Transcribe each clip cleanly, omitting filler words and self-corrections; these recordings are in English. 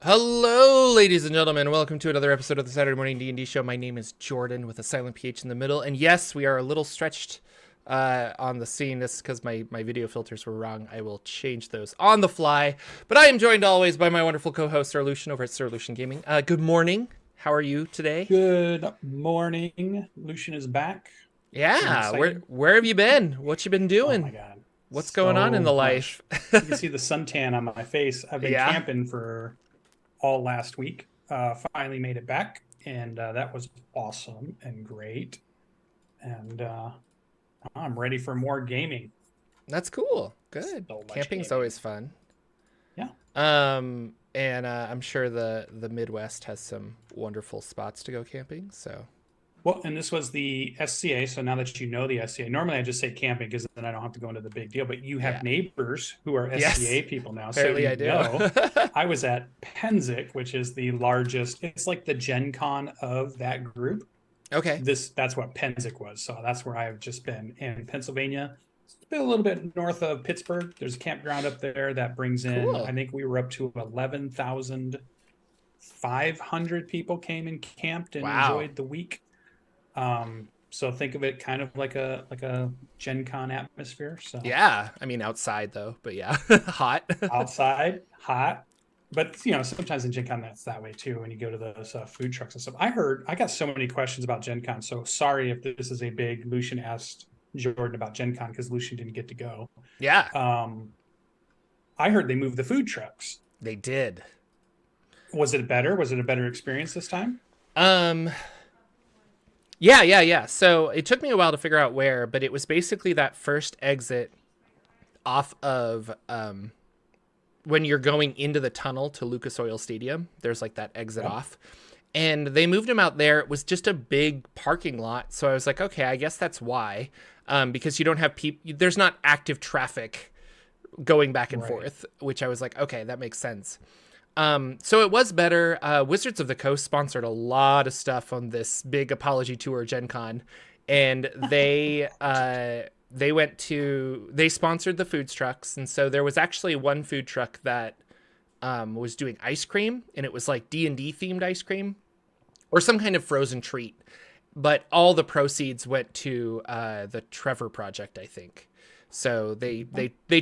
Hello, ladies and gentlemen. Welcome to another episode of the Saturday Morning D&D Show. My name is Jordan with a silent PH in the middle. And yes, we are a little stretched on the scene. This is because my video filters were wrong. I will change those on the fly. But I am joined always by my wonderful co-host, Sir Lucian, over at Sir Lucian Gaming. Good morning. How are you today? Good morning. Lucian is back. Yeah, where have you been? What you been doing? Oh my God. What's going on in the life? You can see the suntan on my face. I've been camping for all last week. Finally made it back, and that was awesome and great. And I'm ready for more gaming. That's cool. Good. So Camping's always fun. Yeah. And I'm sure the Midwest has some wonderful spots to go camping. So, well, and this was the SCA. So now that you know the SCA, normally I just say camping because then I don't have to go into the big deal. But you have neighbors who are SCA people now. Apparently so I do. I was at Penzic, which is the largest. It's like the Gen Con of that group. Okay. That's what Penzic was. So that's where I've just been in Pennsylvania. It's been a little bit north of Pittsburgh. There's a campground up there that brings in, I think we were up to 11,500 people came and camped and enjoyed the week. So think of it kind of like a Gen Con atmosphere. So yeah, I mean outside though, but yeah, hot. Outside, hot. But sometimes in Gen Con that's that way too. When you go to those food trucks and stuff. I got so many questions about Gen Con. So sorry if this is a big. Lucian asked Jordan about Gen Con because Lucian didn't get to go. Yeah. I heard they moved the food trucks. They did. Was it better? Was it a better experience this time? Yeah. So it took me a while to figure out where, but it was basically that first exit off of when you're going into the tunnel to Lucas Oil Stadium. There's like that exit off. And they moved them out there. It was just a big parking lot. So I was like, okay, I guess that's why. Because you don't have people, there's not active traffic going back and forth, which I was like, okay, that makes sense. So it was better. Wizards of the Coast sponsored a lot of stuff on this big apology tour, Gen Con. And they sponsored the food trucks. And so there was actually one food truck that was doing ice cream, and it was like D&D themed ice cream or some kind of frozen treat. But all the proceeds went to the Trevor Project, I think. So they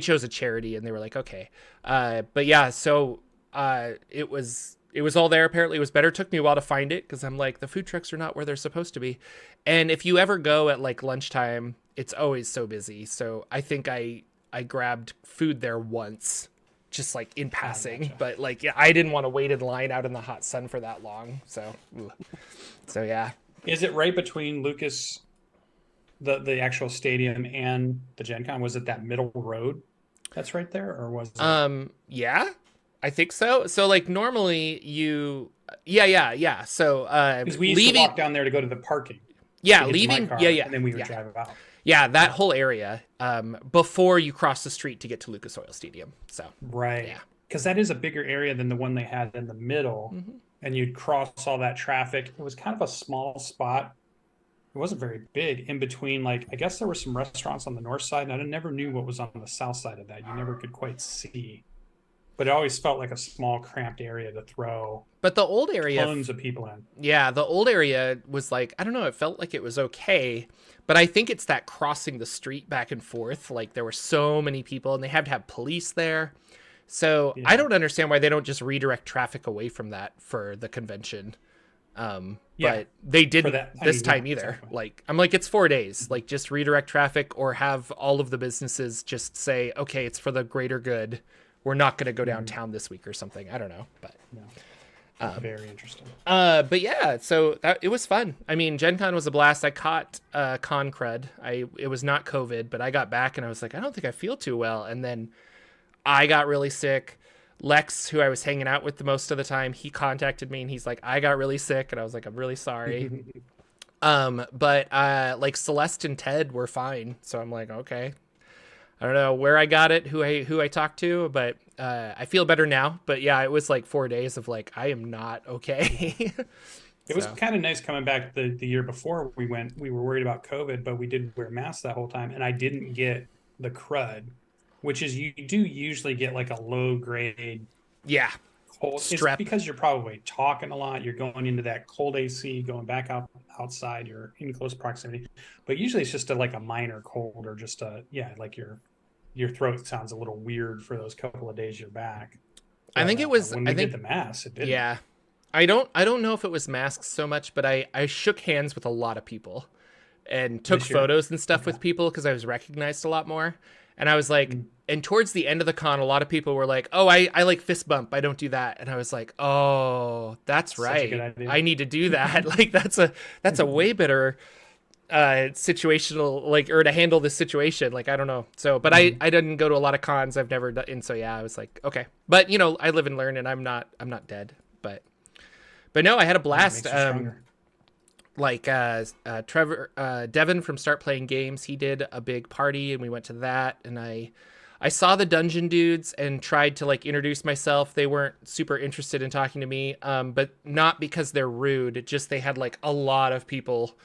chose a charity, and they were like, okay. But yeah, so it was all there. Apparently it was better. It took me a while to find it because I'm like, the food trucks are not where they're supposed to be. And if you ever go at like lunchtime, it's always so busy. So I think I grabbed food there once, just like in passing, but like, yeah, I didn't want to wait in line out in the hot sun for that long. So yeah. Is it right between Lucas, the actual stadium, and the Gen Con? Was it that middle road that's right there, or was it? Yeah, I think so. So like normally yeah. So because we used to walk down there to go to the parking. Yeah, leaving. Car, yeah. And then we would drive out. Yeah, that whole area before you cross the street to get to Lucas Oil Stadium. So right, yeah, because that is a bigger area than the one they had in the middle, and you'd cross all that traffic. It was kind of a small spot. It wasn't very big. In between, like I guess there were some restaurants on the north side, and I never knew what was on the south side of that. You never could quite see, but it always felt like a small, cramped area to throw. But the old area, tons of people in. Yeah, the old area was like, I don't know, it felt like it was okay. But I think it's that crossing the street back and forth. Like there were so many people, and they had to have police there. So I don't understand why they don't just redirect traffic away from that for the convention. But they didn't this time either. Exactly. Like I'm like, it's 4 days. Like just redirect traffic, or have all of the businesses just say, okay, it's for the greater good. We're not going to go downtown this week or something. I don't know, but very interesting. But yeah, so it was fun. I mean, Gen Con was a blast. I caught con crud. It was not COVID, but I got back and I was like, I don't think I feel too well. And then I got really sick. Lex, who I was hanging out with the most of the time, he contacted me and he's like, I got really sick. And I was like, I'm really sorry. But like Celeste and Ted were fine. So I'm like, okay. I don't know where I got it, who I talked to, but I feel better now. But yeah, it was like 4 days of like, I am not okay. It was kind of nice coming back the year before we went. We were worried about COVID, but we did wear masks that whole time. And I didn't get the crud, which is you do usually get like a low grade cold. It's strep. because you're probably talking a lot. You're going into that cold AC, going back outside. You're in close proximity, but usually it's just like a minor cold or just like your throat sounds a little weird for those couple of days you're back. I But think it was. when we did the mass, it didn't. Yeah, I don't know if it was masks so much, but I shook hands with a lot of people and took photos and stuff with people because I was recognized a lot more. And I was like, and towards the end of the con, a lot of people were like, "Oh, I like fist bump. I don't do that." And I was like, "Oh, that's right. I need to do that." Like that's a way better situational, like, or to handle this situation. Like, I don't know. So, but I didn't go to a lot of cons. I've never done. And so, yeah, I was like, okay, but you know, I live and learn, and I'm not dead, but no, I had a blast. Like Devin from Start Playing Games, he did a big party and we went to that, and I saw the dungeon dudes and tried to like introduce myself. They weren't super interested in talking to me, but not because they're rude, just they had like a lot of people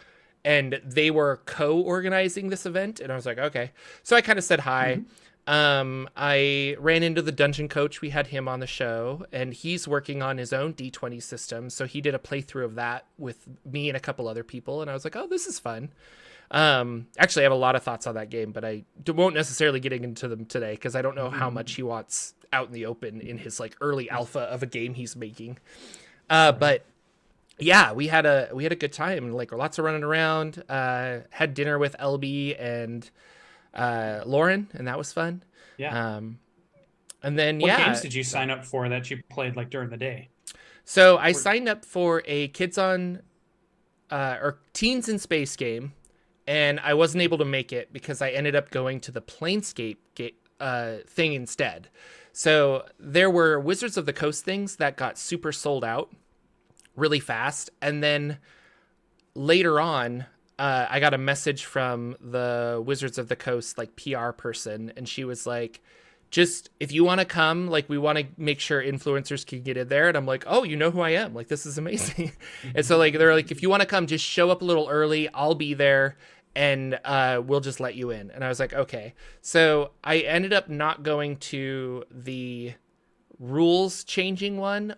and they were co-organizing this event, and I was like, okay. So I kind of said hi. I ran into the dungeon coach. We had him on the show, and he's working on his own D20 system. So he did a playthrough of that with me and a couple other people. And I was like, oh, this is fun. Actually, I have a lot of thoughts on that game, but I won't necessarily get into them today because I don't know how much he wants out in the open in his like early alpha of a game he's making. But yeah, we had a good time. Like lots of running around. Had dinner with LB and Lauren, and that was fun. Yeah. And then what games did you sign up for that you played like during the day? So I signed up for a kids on or teens in space game, and I wasn't able to make it because I ended up going to the Planescape thing instead. So there were Wizards of the Coast things that got super sold out really fast, and then later on I got a message from the Wizards of the Coast, like PR person, and she was like, just if you want to come, like we want to make sure influencers can get in there. And I'm like, oh, you know who I am. Like, this is amazing. And so like, they're like, if you want to come, just show up a little early. I'll be there and we'll just let you in. And I was like, okay. So I ended up not going to the rules changing one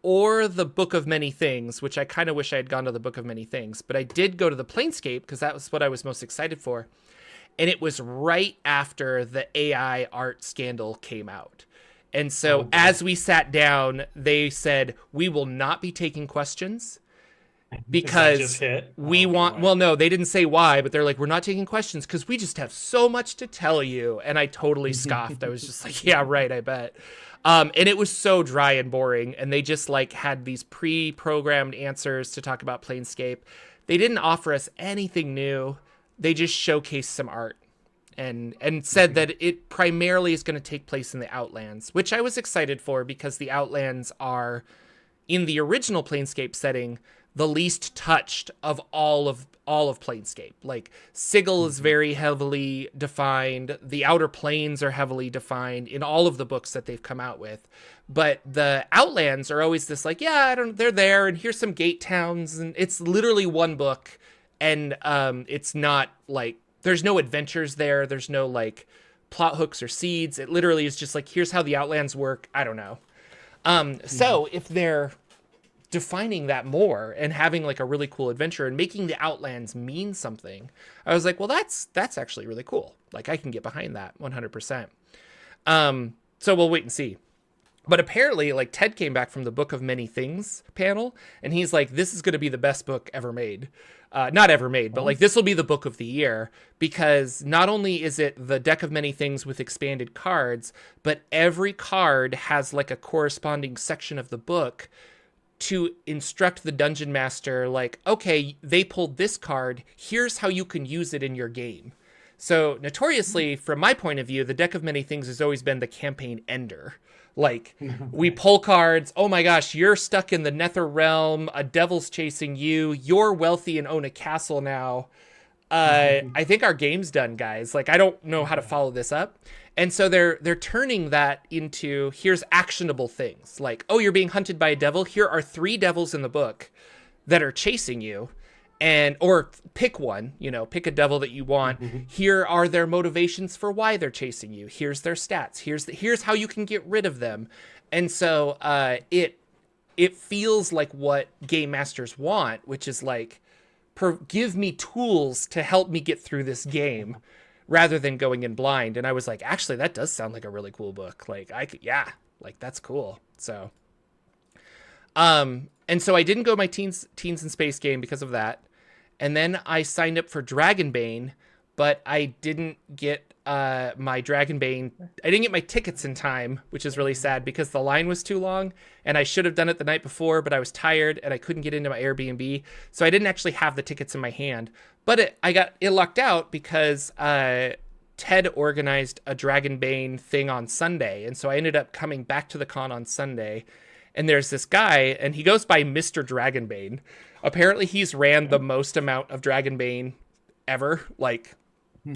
or the Book of Many Things, which I kind of wish I had gone to the Book of Many Things, but I did go to the Planescape because that was what I was most excited for. And it was right after the AI art scandal came out. And so as we sat down, they said, we will not be taking questions because we want, well, no, they didn't say why, but they're like, we're not taking questions because we just have so much to tell you. And I totally scoffed. I was just like, yeah, right, I bet. And it was so dry and boring. And they just like had these pre-programmed answers to talk about Planescape. They didn't offer us anything new. They just showcased some art and said that it primarily is going to take place in the Outlands, which I was excited for because the Outlands are, in the original Planescape setting, the least touched of all of Planescape. Like Sigil is very heavily defined. The Outer Planes are heavily defined in all of the books that they've come out with. But the Outlands are always this like, yeah, they're there, and here's some gate towns, and it's literally one book, and it's not like there's no adventures there. There's no like plot hooks or seeds. It literally is just like, here's how the Outlands work. I don't know. So if they're defining that more and having like a really cool adventure and making the Outlands mean something, I was like, well, that's actually really cool. Like I can get behind that 100%. So we'll wait and see. But apparently, like Ted came back from the Book of Many Things panel, and he's like, this is going to be the best book ever made. Not ever made, but like this will be the book of the year, because not only is it the deck of many things with expanded cards, but every card has like a corresponding section of the book to instruct the dungeon master, like, okay, they pulled this card, here's how you can use it in your game. So notoriously, from my point of view, the deck of many things has always been the campaign ender. Like, we pull cards, oh my gosh, you're stuck in the Nether Realm, a devil's chasing you, you're wealthy and own a castle now. I think our game's done, guys. Like, I don't know how to follow this up. And so they're turning that into, here's actionable things. Like, oh, you're being hunted by a devil. Here are 3 devils in the book that are chasing you. And, or pick one, pick a devil that you want. Here are their motivations for why they're chasing you. Here's their stats. Here's how you can get rid of them. And so it feels like what game masters want, which is like, give me tools to help me get through this game rather than going in blind. And I was like, actually, that does sound like a really cool book. Like yeah, like that's cool. So, and so I didn't go my teens in space game because of that. And then I signed up for Dragonbane, but I didn't get my Dragonbane. I didn't get my tickets in time, which is really sad because the line was too long and I should have done it the night before, but I was tired and I couldn't get into my Airbnb. So I didn't actually have the tickets in my hand, but I got it lucked out because Ted organized a Dragonbane thing on Sunday. And so I ended up coming back to the con on Sunday, and there's this guy and he goes by Mr. Dragonbane. Apparently he's ran the most amount of Dragonbane ever. Like,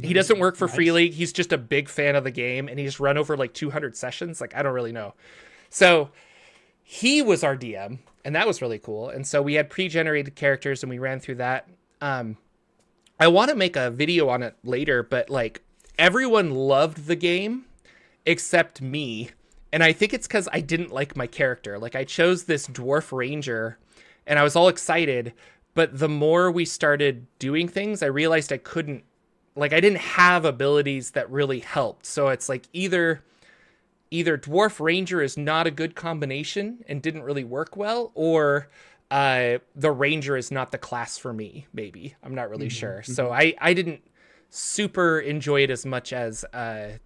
he doesn't work for Free League. He's just a big fan of the game, and he's run over like 200 sessions. Like, I don't really know. So he was our DM, and that was really cool. And so we had pre-generated characters, and we ran through that. I want to make a video on it later, but like everyone loved the game except me. And I think it's because I didn't like my character. Like, I chose this dwarf ranger, and I was all excited. But the more we started doing things, I realized I didn't have abilities that really helped. So it's like either Dwarf Ranger is not a good combination and didn't really work well, or the Ranger is not the class for me, maybe. I'm not really sure. So I didn't super enjoy it as much as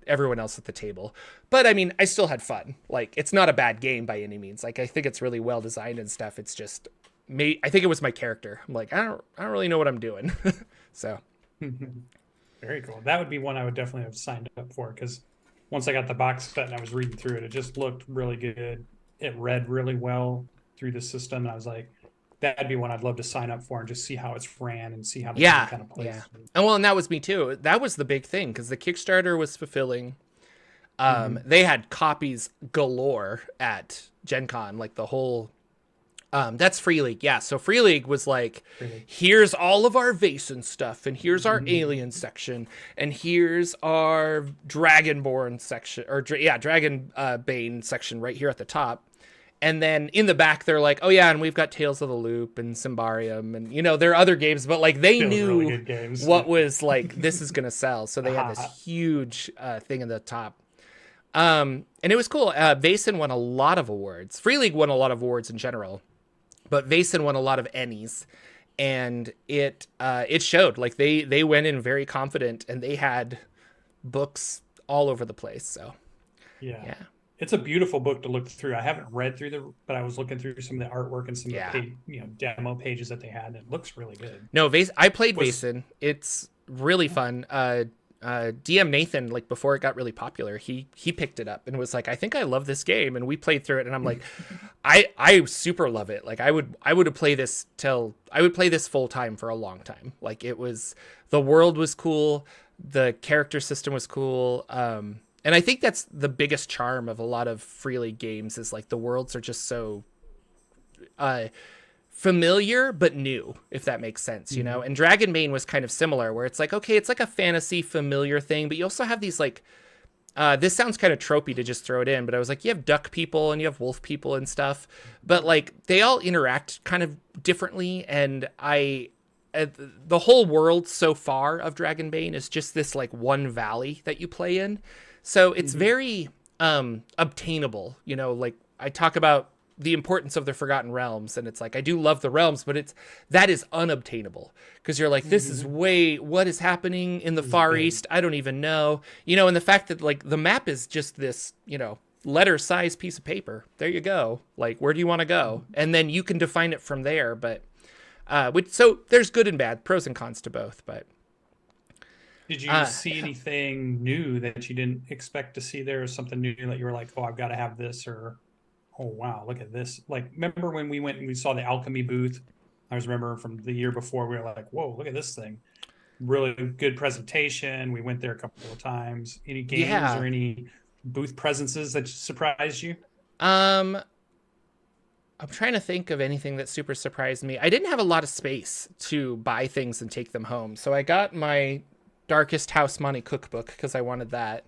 everyone else at the table. But I mean, I still had fun. Like, it's not a bad game by any means. Like, I think it's really well designed and stuff. It's just I think it was my character. I'm like, I don't really know what I'm doing. So Very cool. That would be one I would definitely have signed up for, because once I got the box set and I was reading through it, it just looked really good. It read really well through the system. And I was like, that'd be one I'd love to sign up for and just see how it's ran and see how the game kind of plays. Yeah. And that was me too. That was the big thing, because the Kickstarter was fulfilling. They had copies galore at Gen Con, like the whole... that's Free League. Yeah. So Free League was like, here's all of our Vaesen stuff, and here's our alien section, and here's our Dragonborn section, or Dragonbane section right here at the top. And then in the back, they're like, oh yeah, and we've got Tales of the Loop and Symbarium, and there are other games, but like they knew really good games. What was like, this is going to sell. So they had this huge thing in the top. And it was cool. Vaesen won a lot of awards. Free League won a lot of awards in general. But Vaesen won a lot of Ennies, and it showed. Like, they went in very confident, and they had books all over the place. So yeah. It's a beautiful book to look through. I haven't read through but I was looking through some of the artwork and some of the demo pages that they had, and it looks really good. No, I played Vaesen. It's really fun. DM Nathan, like before it got really popular, he picked it up and was like, I think I love this game, and we played through it, and I'm like, I super love it. Like, I would play this full time for a long time. Like, the world was cool, the character system was cool, and I think that's the biggest charm of a lot of Free League games, is like the worlds are just so familiar but new, if that makes sense, And Dragonbane was kind of similar, where it's like, okay, it's like a fantasy familiar thing, but you also have these like this sounds kind of tropey to just throw it in, but I was like, you have duck people and you have wolf people and stuff, but like they all interact kind of differently. And the whole world so far of Dragonbane is just this like one valley that you play in, so it's very obtainable. Like I talk about the importance of the Forgotten Realms, and it's like, I do love the realms, but that is unobtainable, because you're like, this is what is happening in the Far East, I don't even know, and the fact that like the map is just this letter size piece of paper, there you go, like, where do you want to go, and then you can define it from there. But so there's good and bad, pros and cons to both. But did you see anything new that you didn't expect to see there, or something new that you were like, oh, I've got to have this, or oh wow, look at this? Like, remember when we went and we saw the alchemy booth? I remember from the year before, we were like, whoa, look at this thing. Really good presentation. We went there a couple of times. Any games or any booth presences that surprised you? I'm trying to think of anything that super surprised me. I didn't have a lot of space to buy things and take them home, so I got my Darkest House Money cookbook because I wanted that.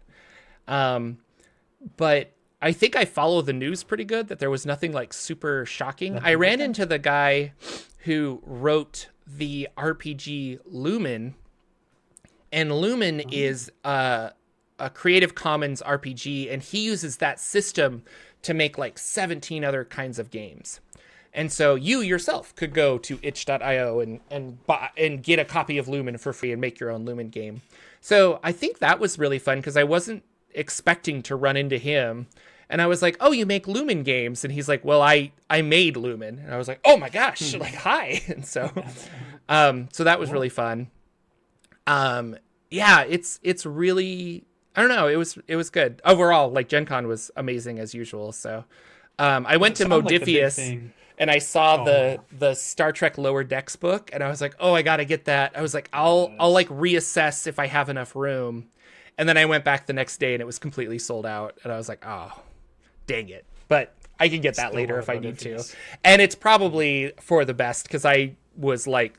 But I think I follow the news pretty good, that there was nothing like super shocking. I Nothing ran different? into the guy who wrote the RPG Lumen, and Lumen is a Creative Commons RPG, and he uses that system to make like 17 other kinds of games. And so you yourself could go to itch.io and buy and get a copy of Lumen for free and make your own Lumen game. So I think that was really fun because I wasn't expecting to run into him. And I was like, "Oh, you make Lumen games?" And he's like, "Well, I made Lumen." And I was like, "Oh my gosh!" Like, hi. And so, so that was really fun. Yeah, it's really, I don't know. It was good overall. Like Gen Con was amazing as usual. So, I went to Sounds like the big Modifius thing. and I saw Oh, the Star Trek Lower Decks book, and I was like, "Oh, I gotta get that." I was like, I'll yes. like reassess if I have enough room." And then I went back the next day and it was completely sold out. And I was like, "Oh, dang it." But I can get that Still later love if I need to. Modifius. And it's probably for the best because I was like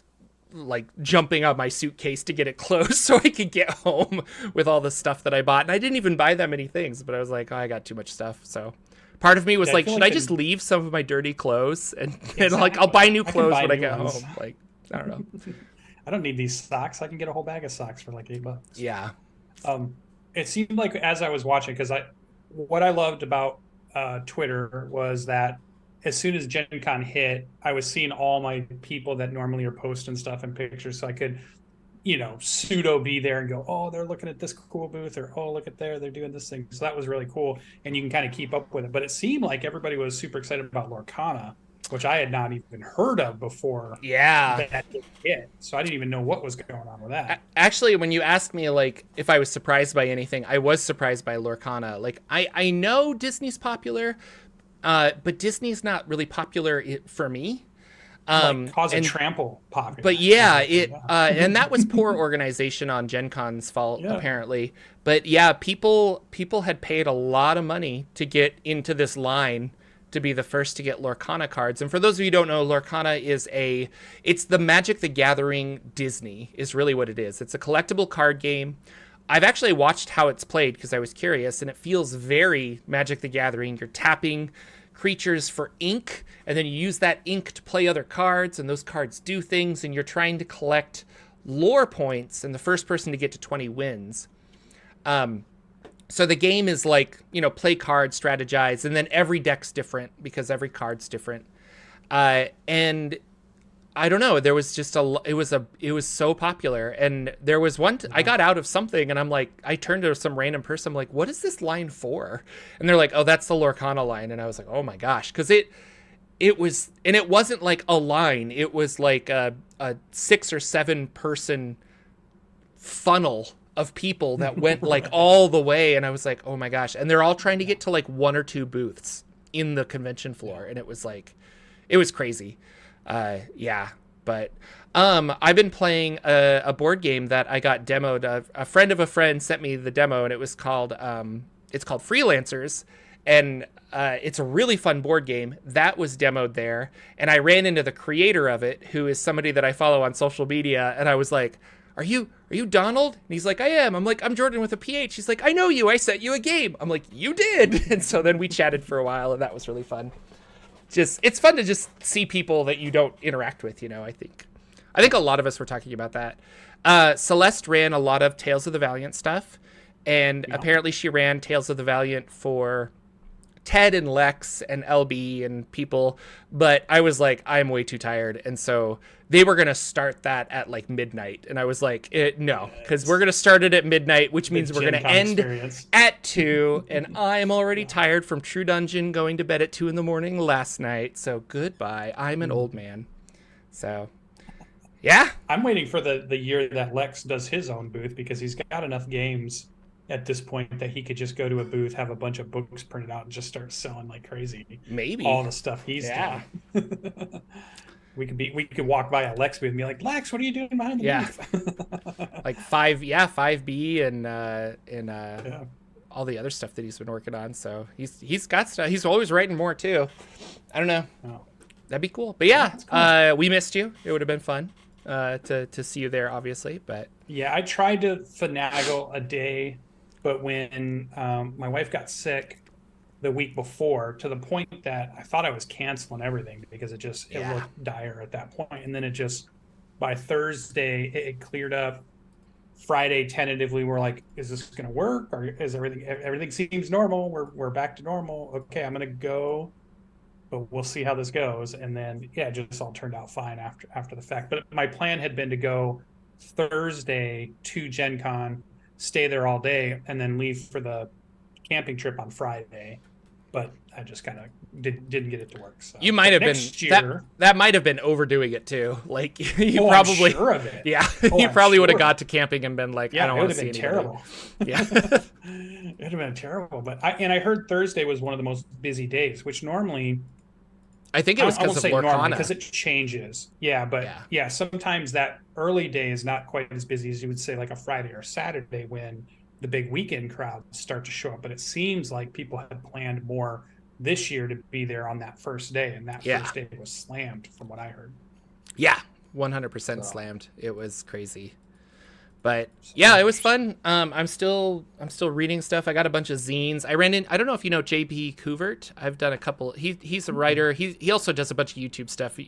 jumping on my suitcase to get it closed so I could get home with all the stuff that I bought. And I didn't even buy that many things, but I was like, "Oh, I got too much stuff." So part of me was Yeah, I like, feel should like I just leave some of my dirty clothes and like I'll Exactly. buy new I can clothes buy when I new get ones. home? Like, I don't know. I don't need these socks. I can get a whole bag of socks for like $8. Yeah. It seemed like as I was watching, because what I loved about Twitter was that as soon as Gen Con hit, I was seeing all my people that normally are posting stuff and pictures, so I could, pseudo be there and go, oh, they're looking at this cool booth, or oh, look at there, they're doing this thing. So that was really cool, and you can kind of keep up with it. But it seemed like everybody was super excited about Lorcana, which I had not even heard of before Yeah. that hit. So I didn't even know what was going on with that. Actually, when you asked me like if I was surprised by anything, I was surprised by Lorcana. Like I know Disney's popular, but Disney's not really popular for me. Like cause a And trample popular. but yeah, Exactly, it yeah. and that was poor organization on Gen Con's fault Yeah. apparently. But yeah, people had paid a lot of money to get into this line to be the first to get Lorcana cards. And for those of you who don't know, Lorcana is it's the Magic the Gathering Disney is really what it is. It's a collectible card game. I've actually watched how it's played because I was curious, and it feels very Magic the Gathering. You're tapping creatures for ink, and then you use that ink to play other cards, and those cards do things, and you're trying to collect lore points, and the first person to get to 20 wins. So the game is like, play cards, strategize, and then every deck's different because every card's different. And I don't know, there was just it was so popular. And there was I got out of something and I'm like, I turned to some random person, I'm like, what is this line for? And they're like, oh, that's the Lorcana line. And I was like, oh my gosh. Cause it was, and it wasn't like a line. It was like a 6 or 7 person funnel of people that went like all the way. And I was like, oh my gosh. And they're all trying to get to like 1 or 2 booths in the convention floor. And it was like, it was crazy. Yeah. But I've been playing a board game that I got demoed. A friend of a friend sent me the demo, and it was called Freelancers. And it's a really fun board game that was demoed there. And I ran into the creator of it, who is somebody that I follow on social media. And I was like, are you Donald? And he's like, I am. I'm like, I'm Jordan with a PH. He's like, I know you. I sent you a game. I'm like, you did. And so then we chatted for a while, and that was really fun. It's fun to just see people that you don't interact with, I think a lot of us were talking about that. Celeste ran a lot of Tales of the Valiant stuff, and apparently she ran Tales of the Valiant for Ted and Lex and LB and people, but I was like, I'm way too tired. And so they were going to start that at like midnight. And I was like, no, because we're going to start it at midnight, which means we're going to end at 2. And I'm already tired from True Dungeon going to bed at 2 a.m. last night. So goodbye. I'm an old man. So yeah. I'm waiting for the year that Lex does his own booth, because he's got enough games at this point that he could just go to a booth, have a bunch of books printed out, and just start selling like crazy. Maybe all the stuff he's done. we could walk by a Lex booth and be like, Lex, what are you doing behind the booth? Like 5B and all the other stuff that he's been working on. So he's got stuff. He's always writing more too. I don't know. Oh. That'd be cool. But yeah, cool. We missed you. It would have been fun to see you there, obviously. But yeah, I tried to finagle a day, but when my wife got sick, the week before, to the point that I thought I was canceling everything because it looked dire at that point. And then it just, by Thursday, it cleared up. Friday, tentatively, we're like, is this going to work? Or is everything seems normal? We're back to normal. Okay, I'm going to go, but we'll see how this goes. And then, yeah, it just all turned out fine after the fact. But my plan had been to go Thursday to Gen Con, stay there all day, and then leave for the camping trip on Friday. But I just kind of didn't get it to work. So you might have been that might have been overdoing it too. Like you probably, I'm sure of it. Yeah, you probably would have got to camping and been like, I don't want to see anybody. Terrible. Yeah, it would have been terrible. But I heard Thursday was one of the most busy days, which normally I think it was because of Lorcana, because it changes. Yeah, but yeah, sometimes that early day is not quite as busy as you would say, like a Friday or Saturday when the big weekend crowds start to show up. But it seems like people had planned more this year to be there on that first day, and that first day was slammed from what I heard. Yeah, 100% slammed. It was crazy. But yeah, it was fun. I'm still reading stuff. I got a bunch of zines. I don't know if you know JP Couvert. I've done a couple. He's a writer. He also does a bunch of YouTube stuff,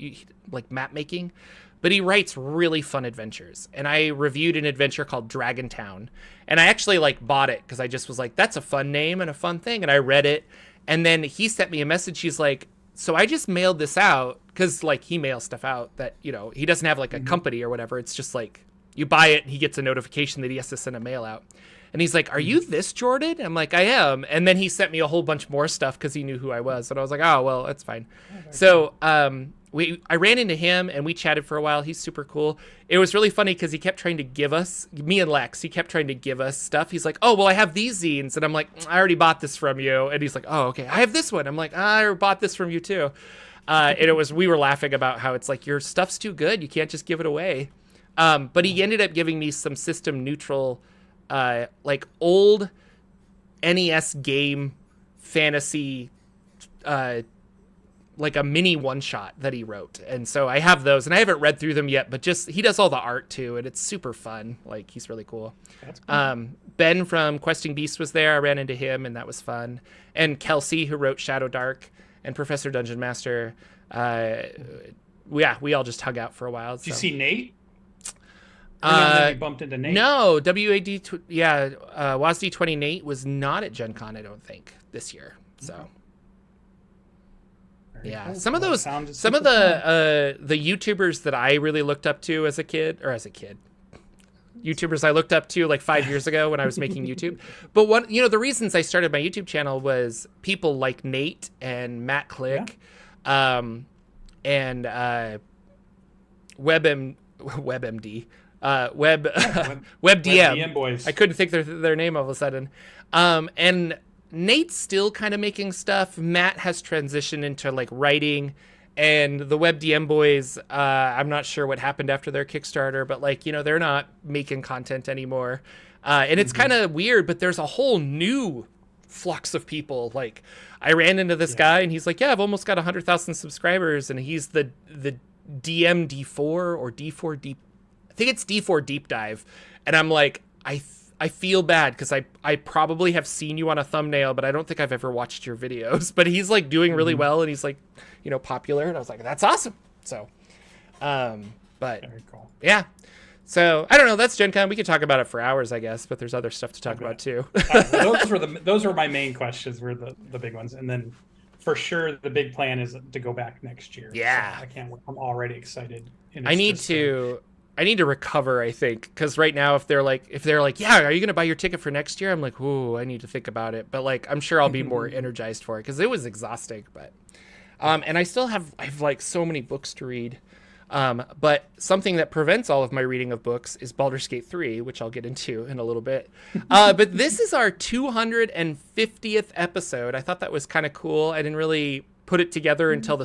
like map making, but he writes really fun adventures. And I reviewed an adventure called Dragon Town, and I actually like bought it because I just was like, that's a fun name and a fun thing. And I read it, and then he sent me a message. He's like, so I just mailed this out, because like he mails stuff out that, you know, he doesn't have like a company or whatever. It's just like you buy it and he gets a notification that he has to send a mail out. And he's like, are you this Jordan? I'm like, I am. And then he sent me a whole bunch more stuff because he knew who I was. And I was like, oh, well, that's fine. So I ran into him and we chatted for a while. He's super cool. It was really funny because he kept trying to give us, me and Lex, he kept trying to give us stuff. He's like, oh, well, I have these zines. And I'm like, I already bought this from you. And he's like, oh, okay, I have this one. I'm like, I bought this from you too. And we were laughing about how it's like, your stuff's too good. You can't just give it away. But he ended up giving me some system neutral, like old NES game fantasy, like a mini one shot that he wrote. And so I have those and I haven't read through them yet, but just, he does all the art too. And it's super fun. Like he's really cool. That's cool. Ben from Questing Beast was there. I ran into him and that was fun. And Kelsey, who wrote Shadow Dark, and Professor Dungeon Master. We all just hung out for a while. Did you see Nate? You bumped into Nate? No, WASD20 Nate was not at Gen Con, I don't think, this year. So cool. Some of the YouTubers that I really looked up to as a kid, YouTubers I looked up to like 5 years ago when I was making YouTube. But the reasons I started my YouTube channel was people like Nate and Matt Click, and WebMD. WebDM boys. I couldn't think their name all of a sudden. And Nate's still kind of making stuff. Matt has transitioned into like writing, and the WebDM boys, I'm not sure what happened after their Kickstarter, but like, they're not making content anymore. And it's kind of weird, but there's a whole new flux of people. Like I ran into this guy and he's like, yeah, I've almost got 100,000 subscribers. And he's the DM D4 or D4 Deep. I think it's D4 Deep Dive. And I'm like, I feel bad because I probably have seen you on a thumbnail, but I don't think I've ever watched your videos. But he's like doing really well and he's like, popular. And I was like, that's awesome. So, but very cool. Yeah. So I don't know. That's Gen Con. We could talk about it for hours, I guess, but there's other stuff to talk about too. Well, those were my main questions, were the big ones. And then for sure, the big plan is to go back next year. Yeah. So I can't wait. I'm already excited. I need to recover, I think, because right now if they're like, yeah, are you going to buy your ticket for next year? I'm like, ooh, I need to think about it. But like, I'm sure I'll be more energized for it because it was exhausting. But and I have like so many books to read. But something that prevents all of my reading of books is Baldur's Gate 3, which I'll get into in a little bit. But this is our 250th episode. I thought that was kind of cool. I didn't really put it together until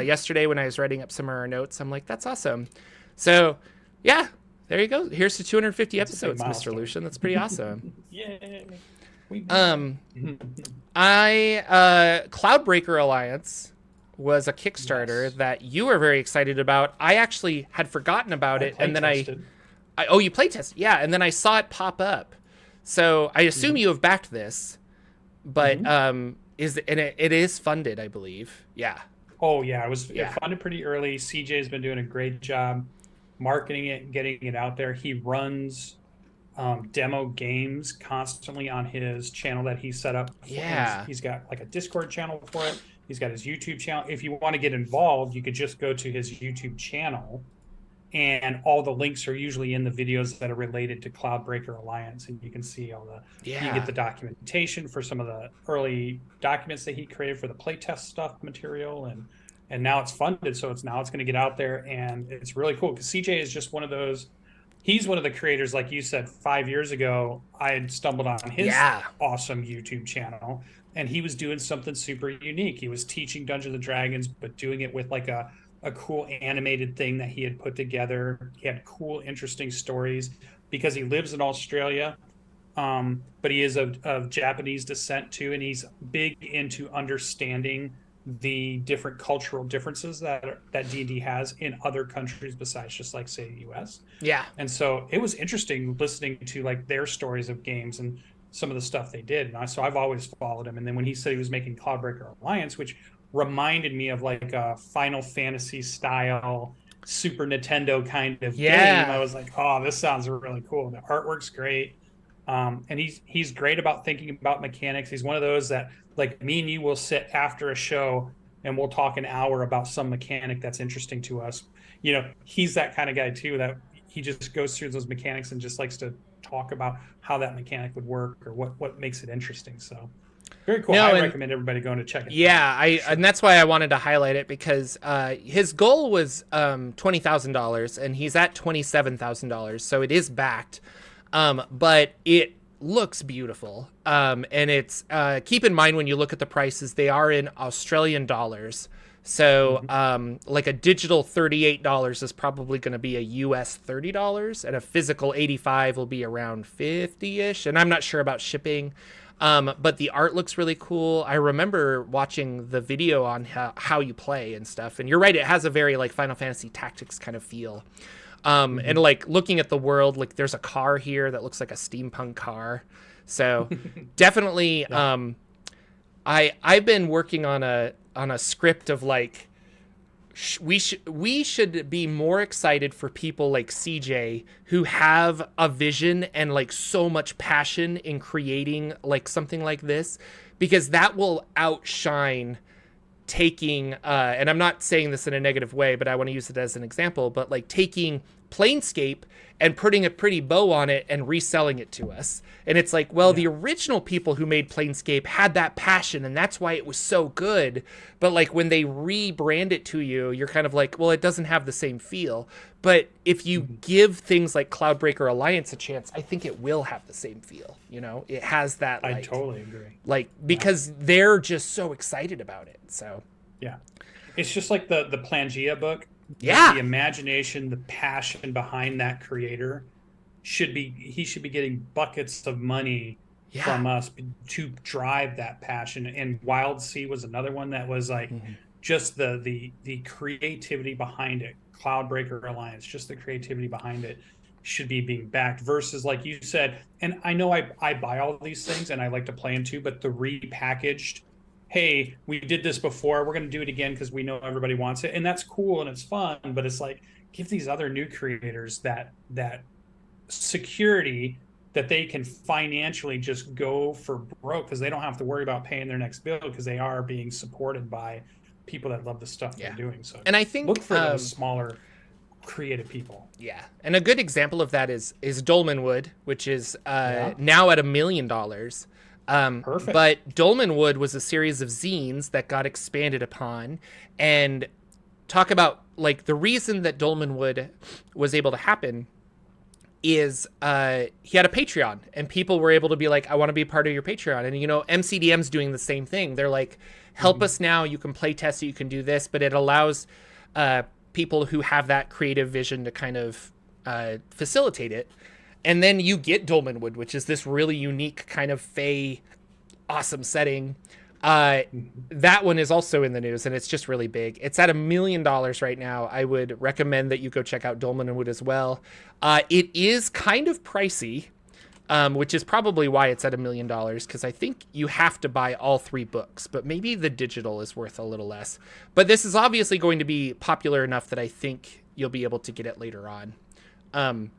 yesterday when I was writing up some of our notes. I'm like, that's awesome. So yeah, there you go. Here's to 250 episodes, Mr. Lucian. That's pretty awesome. Yay. Cloudbreaker Alliance was a Kickstarter that you were very excited about. I actually had forgotten about it, and then you playtested, yeah, and then I saw it pop up. So I assume you have backed this, but it is funded, I believe. Yeah. Oh yeah, it Yeah. funded pretty early. CJ's been doing a great job marketing it and getting it out there. He runs demo games constantly on his channel that he set up for, and Yeah. he's got like a Discord channel for it. He's got his YouTube channel. If you want to get involved, you could just go to his YouTube channel, and all the links are usually in the videos that are related to Cloudbreaker Alliance, and you can see all the you can get the documentation for some of the early documents that he created for the playtest stuff material, and now it's funded, so it's going to get out there, and it's really cool because CJ is just one of those. He's one of the creators, like you said, 5 years ago, I had stumbled on his awesome YouTube channel, and he was doing something super unique. He was teaching Dungeons and Dragons, but doing it with like a cool animated thing that he had put together. He had cool, interesting stories because he lives in Australia, but he is of Japanese descent too, and he's big into understanding the different cultural differences that D&D has in other countries besides just like say the US. Yeah. And so it was interesting listening to like their stories of games and some of the stuff they did. And so I've always followed him. And then when he said he was making Cloudbreaker Alliance, which reminded me of like a Final Fantasy style Super Nintendo kind of game, I was like, oh, this sounds really cool. The artwork's great. And he's great about thinking about mechanics. He's one of those that like me and you will sit after a show and we'll talk an hour about some mechanic that's interesting to us. You know, he's that kind of guy too, that he just goes through those mechanics and just likes to talk about how that mechanic would work or what makes it interesting. So very cool. I recommend everybody going to check it out. Yeah, and that's why I wanted to highlight it because his goal was $20,000 and he's at $27,000, so it is backed. But it looks beautiful. And it's keep in mind when you look at the prices, they are in Australian dollars. So like a digital $38 is probably going to be a US $30, and a physical 85 will be around 50-ish. And I'm not sure about shipping. But the art looks really cool. I remember watching the video on how you play and stuff. And you're right, it has a very like Final Fantasy Tactics kind of feel. And like looking at the world, like there's a car here that looks like a steampunk car. So definitely, I've been working on a script of like, we should be more excited for people like CJ who have a vision and like so much passion in creating like something like this, because that will outshine taking, and I'm not saying this in a negative way, but I want to use it as an example, but like taking Planescape and putting a pretty bow on it and reselling it to us. And it's like, well, the original people who made Planescape had that passion and that's why it was so good. But like when they rebrand it to you, you're kind of like, well, it doesn't have the same feel. But if you give things like Cloudbreaker Alliance a chance, I think it will have the same feel. You know, it has that. Like, I totally agree. Like, because they're just so excited about it. So, yeah, it's just like the Pangea book. Yeah. The imagination, the passion behind that creator he should be getting buckets of money from us to drive that passion. And Wild Sea was another one that was like just the creativity behind it. Cloudbreaker Alliance, just the creativity behind it should be being backed versus like you said, and I know I buy all of these things and I like to play them too, but the repackaged, hey, we did this before, we're going to do it again because we know everybody wants it, and that's cool and it's fun, but it's like give these other new creators that security that they can financially just go for broke because they don't have to worry about paying their next bill because they are being supported by people that love the stuff they're doing. So and I think look for those smaller creative people. Yeah, and a good example of that is Dolmenwood, which is now at $1 million. Perfect. But Dolmenwood was a series of zines that got expanded upon, and talk about like the reason that Dolmenwood was able to happen is he had a Patreon, and people were able to be like, I want to be part of your Patreon. And you know, MCDM's doing the same thing. They're like, help us now, you can play test it, you can do this, but it allows people who have that creative vision to kind of facilitate it. And then you get Dolmenwood, which is this really unique kind of fey, awesome setting. That one is also in the news, and it's just really big. It's at $1 million right now. I would recommend that you go check out Dolmenwood as well. It is kind of pricey, which is probably why it's at $1 million, because I think you have to buy all 3 books, but maybe the digital is worth a little less. But this is obviously going to be popular enough that I think you'll be able to get it later on.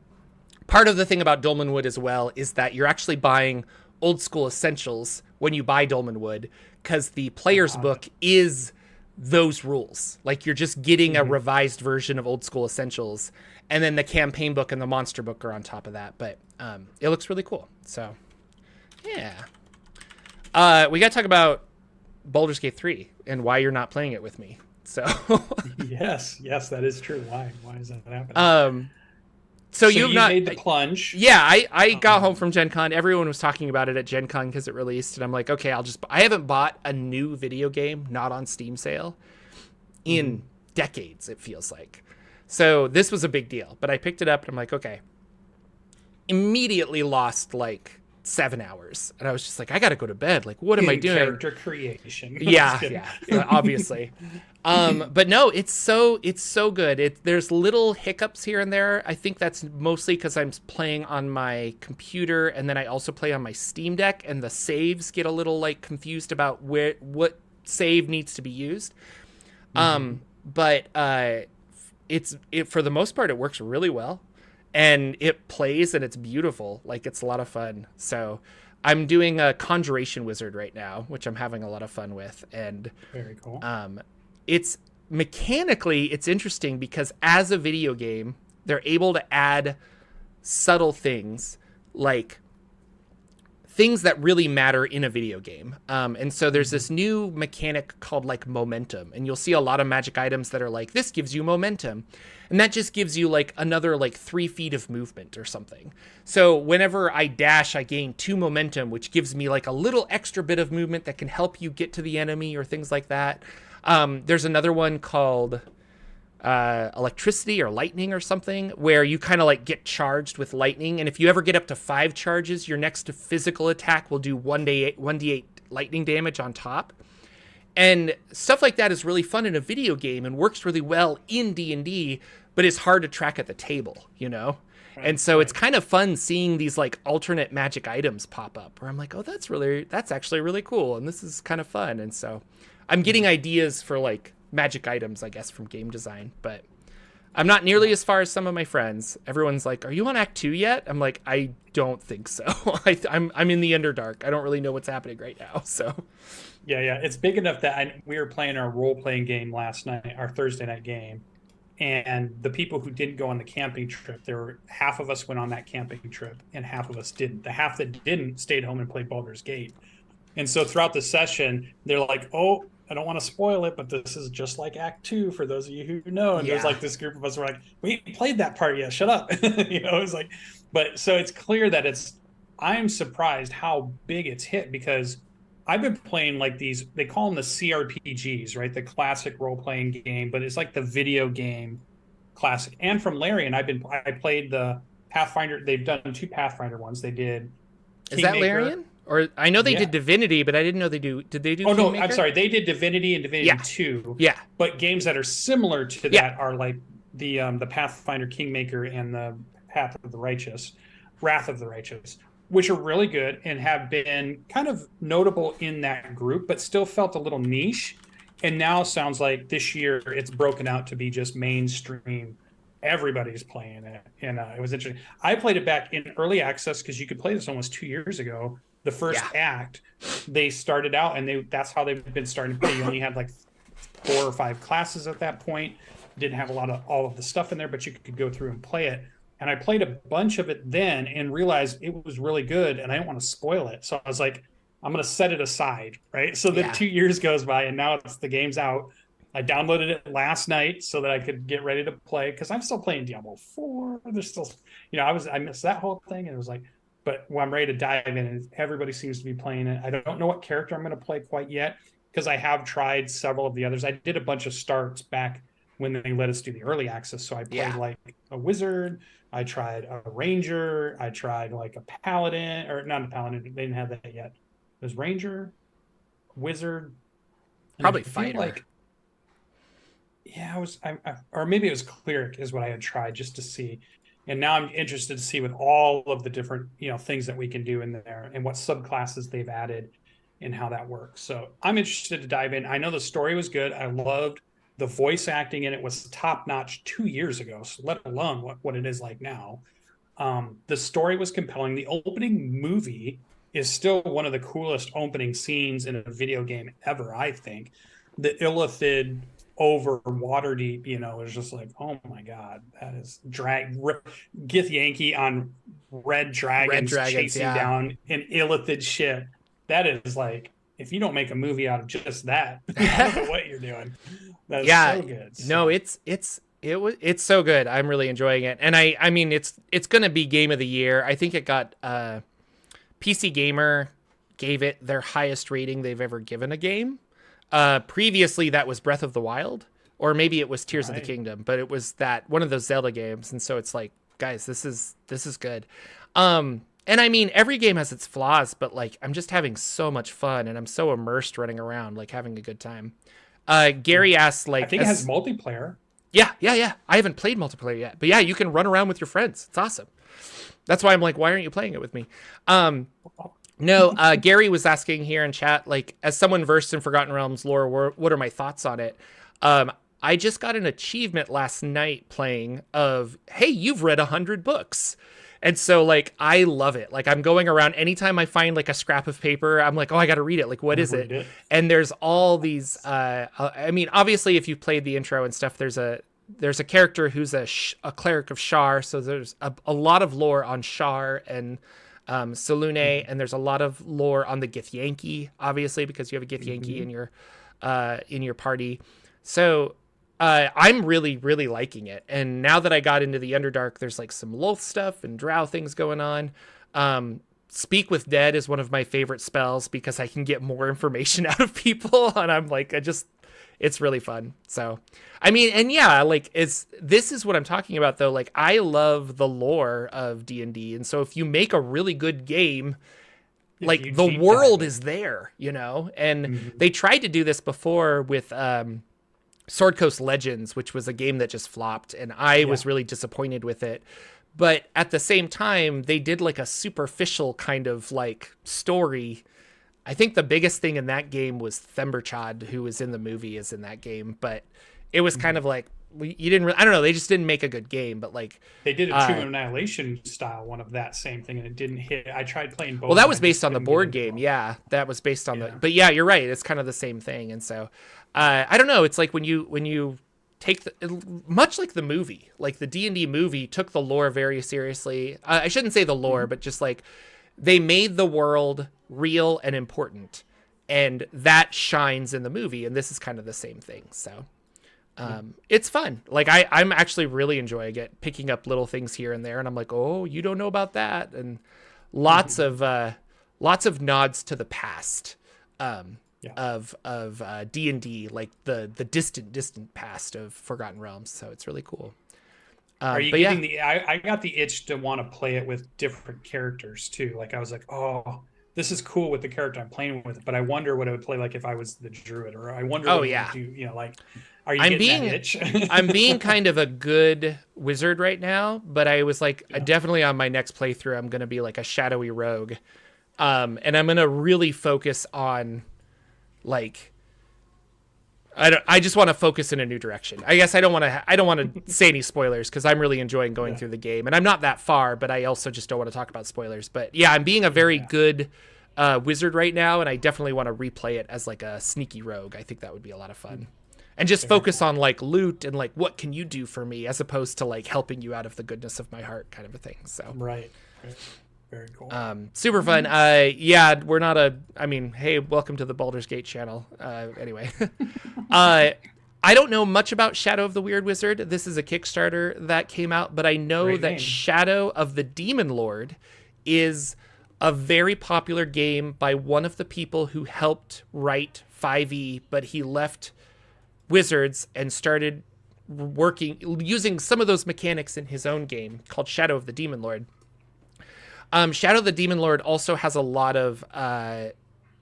Part of the thing about Dolmenwood as well is that you're actually buying old school essentials when you buy Dolmenwood, because the player's book is those rules. Like, you're just getting a revised version of old school essentials, and then the campaign book and the monster book are on top of that. But it looks really cool. So yeah, we got to talk about Baldur's Gate 3 and why you're not playing it with me. So yes, that is true. Why is that happening? So you've not made the plunge. Yeah, I got home from Gen Con. Everyone was talking about it at Gen Con because it released, and I'm like, okay, I haven't bought a new video game not on Steam sale in decades, it feels like. So this was a big deal, but I picked it up and I'm like, okay. Immediately lost like 7 hours, and I was just like, I gotta go to bed. Like, what am I doing? Character creation. Yeah, obviously. But no, it's so good. There's little hiccups here and there. I think that's mostly because I'm playing on my computer, and then I also play on my Steam Deck, and the saves get a little like confused about what save needs to be used. But for the most part, it works really well, and it plays, and it's beautiful. Like, it's a lot of fun. So I'm doing a Conjuration Wizard right now, which I'm having a lot of fun with, and very cool. It's mechanically, it's interesting because as a video game, they're able to add subtle things, like things that really matter in a video game. And so there's this new mechanic called like momentum, and you'll see a lot of magic items that are like, this gives you momentum. And that just gives you like another like 3 feet of movement or something. So whenever I dash, I gain 2 momentum, which gives me like a little extra bit of movement that can help you get to the enemy or things like that. There's another one called electricity or lightning or something, where you kind of like get charged with lightning, and if you ever get up to 5 charges, your next physical attack will do 1d8 lightning damage on top. And stuff like that is really fun in a video game and works really well in D&D, but it's hard to track at the table, you know? And so it's kind of fun seeing these like alternate magic items pop up where I'm like, oh, that's actually really cool, and this is kind of fun. And so I'm getting ideas for like magic items, I guess, from game design, but I'm not nearly as far as some of my friends. Everyone's like, are you on Act 2 yet? I'm like, I don't think so. I'm in the Underdark. I don't really know what's happening right now. So yeah, it's big enough that we were playing our role-playing game last night, our Thursday night game, and the people who didn't go on the camping trip, there were half of us went on that camping trip and half of us didn't. The half that didn't stayed home and played Baldur's Gate. And so throughout the session, they're like, oh, I don't want to spoil it, but this is just like Act 2 for those of you who know. And there's like this group of us who are like, we ain't played that part yet. Shut up. You know, it's like, but so it's clear that I'm surprised how big it's hit, because I've been playing like these, they call them the CRPGs, right? The classic role-playing game, but it's like the video game classic. And from Larian, I played the Pathfinder. They've done 2 Pathfinder ones. They did Kingmaker. Is that Larian? Or I know they did Divinity, but I didn't know did they do Oh, Kingmaker? No, I'm sorry. They did Divinity and Divinity 2. Yeah. But games that are similar to that are like the Pathfinder Kingmaker and the Wrath of the Righteous, which are really good and have been kind of notable in that group, but still felt a little niche. And now sounds like this year it's broken out to be just mainstream. Everybody's playing it. And it was interesting. I played it back in early access because you could play this almost 2 years ago. The first act, they started out, and that's how they've been starting to play. You only had like 4 or 5 classes at that point. Didn't have all of the stuff in there, but you could go through and play it. And I played a bunch of it then and realized it was really good, and I didn't want to spoil it. So I was like, I'm going to set it aside, right? So then 2 years goes by, and now the game's out. I downloaded it last night so that I could get ready to play, because I'm still playing Diablo 4. There's still, I missed that whole thing, and it was like, but when I'm ready to dive in, and everybody seems to be playing it. I don't know what character I'm going to play quite yet, because I have tried several of the others. I did a bunch of starts back when they let us do the early access. So I played like a wizard. I tried a ranger. I tried like a paladin, or not a paladin. They didn't have that yet. It was ranger, wizard, probably fighter. Or maybe it was cleric is what I had tried just to see. And now I'm interested to see with all of the different, things that we can do in there and what subclasses they've added and how that works. So I'm interested to dive in. I know the story was good. I loved the voice acting in it was top notch 2 years ago. So let alone what it is like now. The story was compelling. The opening movie is still one of the coolest opening scenes in a video game ever, I think. The Illithid over Waterdeep, is just like, oh my god, that is Githyanki on red dragons chasing down an Illithid ship. That is like, if you don't make a movie out of just that, I don't know what you're doing. That's so good. No, it's so good. I'm really enjoying it. And I mean, it's going to be game of the year. I think it got, PC Gamer gave it their highest rating they've ever given a game. Previously that was Breath of the Wild, or maybe it was Tears of the Kingdom, but it was one of those Zelda games. And so it's like, guys, this is good. And I mean, every game has its flaws, but like, I'm just having so much fun and I'm so immersed running around, like having a good time. Gary asked, like, I think it has multiplayer. Yeah. I haven't played multiplayer yet, but yeah, you can run around with your friends. It's awesome. That's why I'm like, why aren't you playing it with me? No, Gary was asking here in chat, like, as someone versed in Forgotten Realms lore, what are my thoughts on it? I just got an achievement last night playing of, hey, you've read 100 books. And so, like, I love it. Like, I'm going around anytime I find, like, a scrap of paper, I'm like, oh, I got to read it. Like, what is it? And there's all these, I mean, obviously, if you've played the intro and stuff, there's a character who's a cleric of Shar. So there's a lot of lore on Shar and Selune, and there's a lot of lore on the Githyanki, obviously, because you have a Githyanki in your party. So I'm really, really liking it. And now that I got into the Underdark, there's like some Lolth stuff and Drow things going on. Speak with Dead is one of my favorite spells because I can get more information out of people. And I'm like, it's really fun. So, I mean, and yeah, like this is what I'm talking about though. Like, I love the lore of D&D. And so if you make a really good game, like the world is there, and they tried to do this before with, Sword Coast Legends, which was a game that just flopped, and I was really disappointed with it. But at the same time, they did like a superficial kind of like story. I think the biggest thing in that game was Themberchad, who was in the movie, is in that game. But it was kind of like, you didn't really, I don't know, they just didn't make a good game. But like, they did a Tomb of Annihilation style one of that same thing, and it didn't hit. I tried playing both. Well, that was based on the board game. Yeah, that was based on the. But yeah, you're right. It's kind of the same thing, and so. I don't know. It's like when you take much like the movie, like the D&D movie took the lore very seriously. I shouldn't say the lore, but just like they made the world real and important, and that shines in the movie. And this is kind of the same thing. So it's fun. Like I'm actually really enjoying it, picking up little things here and there. And I'm like, oh, you don't know about that. And lots of nods to the past. Of D&D, like the distant past of Forgotten Realms. So it's really cool. Are you getting I got the itch to want to play it with different characters too. Like I was like, oh, this is cool with the character I'm playing with, but I wonder what it would play like if I was the druid, or I wonder what it would do, like, are you getting that itch? I'm being kind of a good wizard right now, but I was like, definitely on my next playthrough, I'm going to be like a shadowy rogue. And I'm going to really focus on like, I just want to focus in a new direction. I guess I don't want to say any spoilers because I'm really enjoying going through the game, and I'm not that far, but I also just don't want to talk about spoilers. But yeah, I'm being a very good wizard right now, and I definitely want to replay it as like a sneaky rogue. I think that would be a lot of fun, and just focus on like loot and like what can you do for me, as opposed to like helping you out of the goodness of my heart kind of a thing. So right. Very cool. Super fun. Yeah, we're not hey, welcome to the Baldur's Gate channel. Anyway, I don't know much about Shadow of the Weird Wizard. This is a Kickstarter that came out, but I know that Shadow of the Demon Lord is a very popular game by one of the people who helped write 5e, but he left Wizards and started using some of those mechanics in his own game called Shadow of the Demon Lord. Shadow of the Demon Lord also has a lot of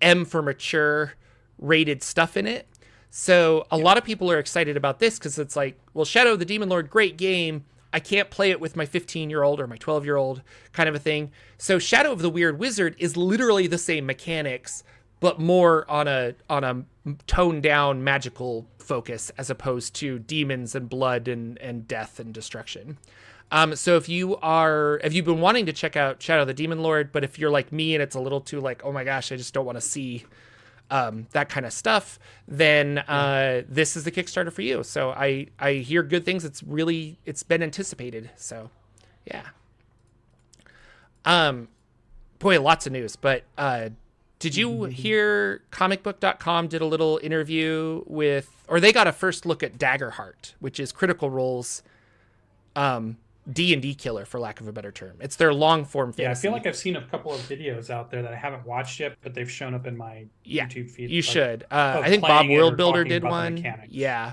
M for mature rated stuff in it. So a lot of people are excited about this because it's like, well, Shadow of the Demon Lord, great game. I can't play it with my 15-year-old or my 12-year-old kind of a thing. So Shadow of the Weird Wizard is literally the same mechanics, but more on a toned down magical focus as opposed to demons and blood and death and destruction. So if you've been wanting to check out Shadow of the Demon Lord, but if you're like me and it's a little too like, oh my gosh, I just don't want to see that kind of stuff, then this is the Kickstarter for you. So I hear good things. It's been anticipated. So yeah. Boy, lots of news, but did you hear comicbook.com did a little interview or they got a first look at Daggerheart, which is Critical Role's D&D killer, for lack of a better term. It's their long form fantasy. Yeah, I feel like I've seen a couple of videos out there that I haven't watched yet, but they've shown up in my YouTube feed. You should. I think Bob Worldbuilder did one. Yeah.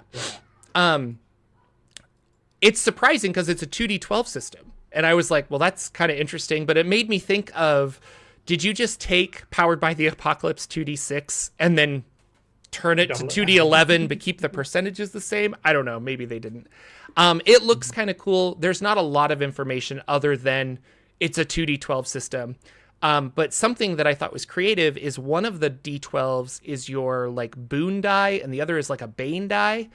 It's surprising because it's a 2D12 system. And I was like, well, that's kind of interesting. But it made me think of, did you just take Powered by the Apocalypse 2D6 and then turn it to 2D11 but keep the percentages the same? I don't know. Maybe they didn't. It looks kind of cool. There's not a lot of information other than it's a 2D12 system. But something that I thought was creative is one of the D12s is your like boon die and the other is like a bane die.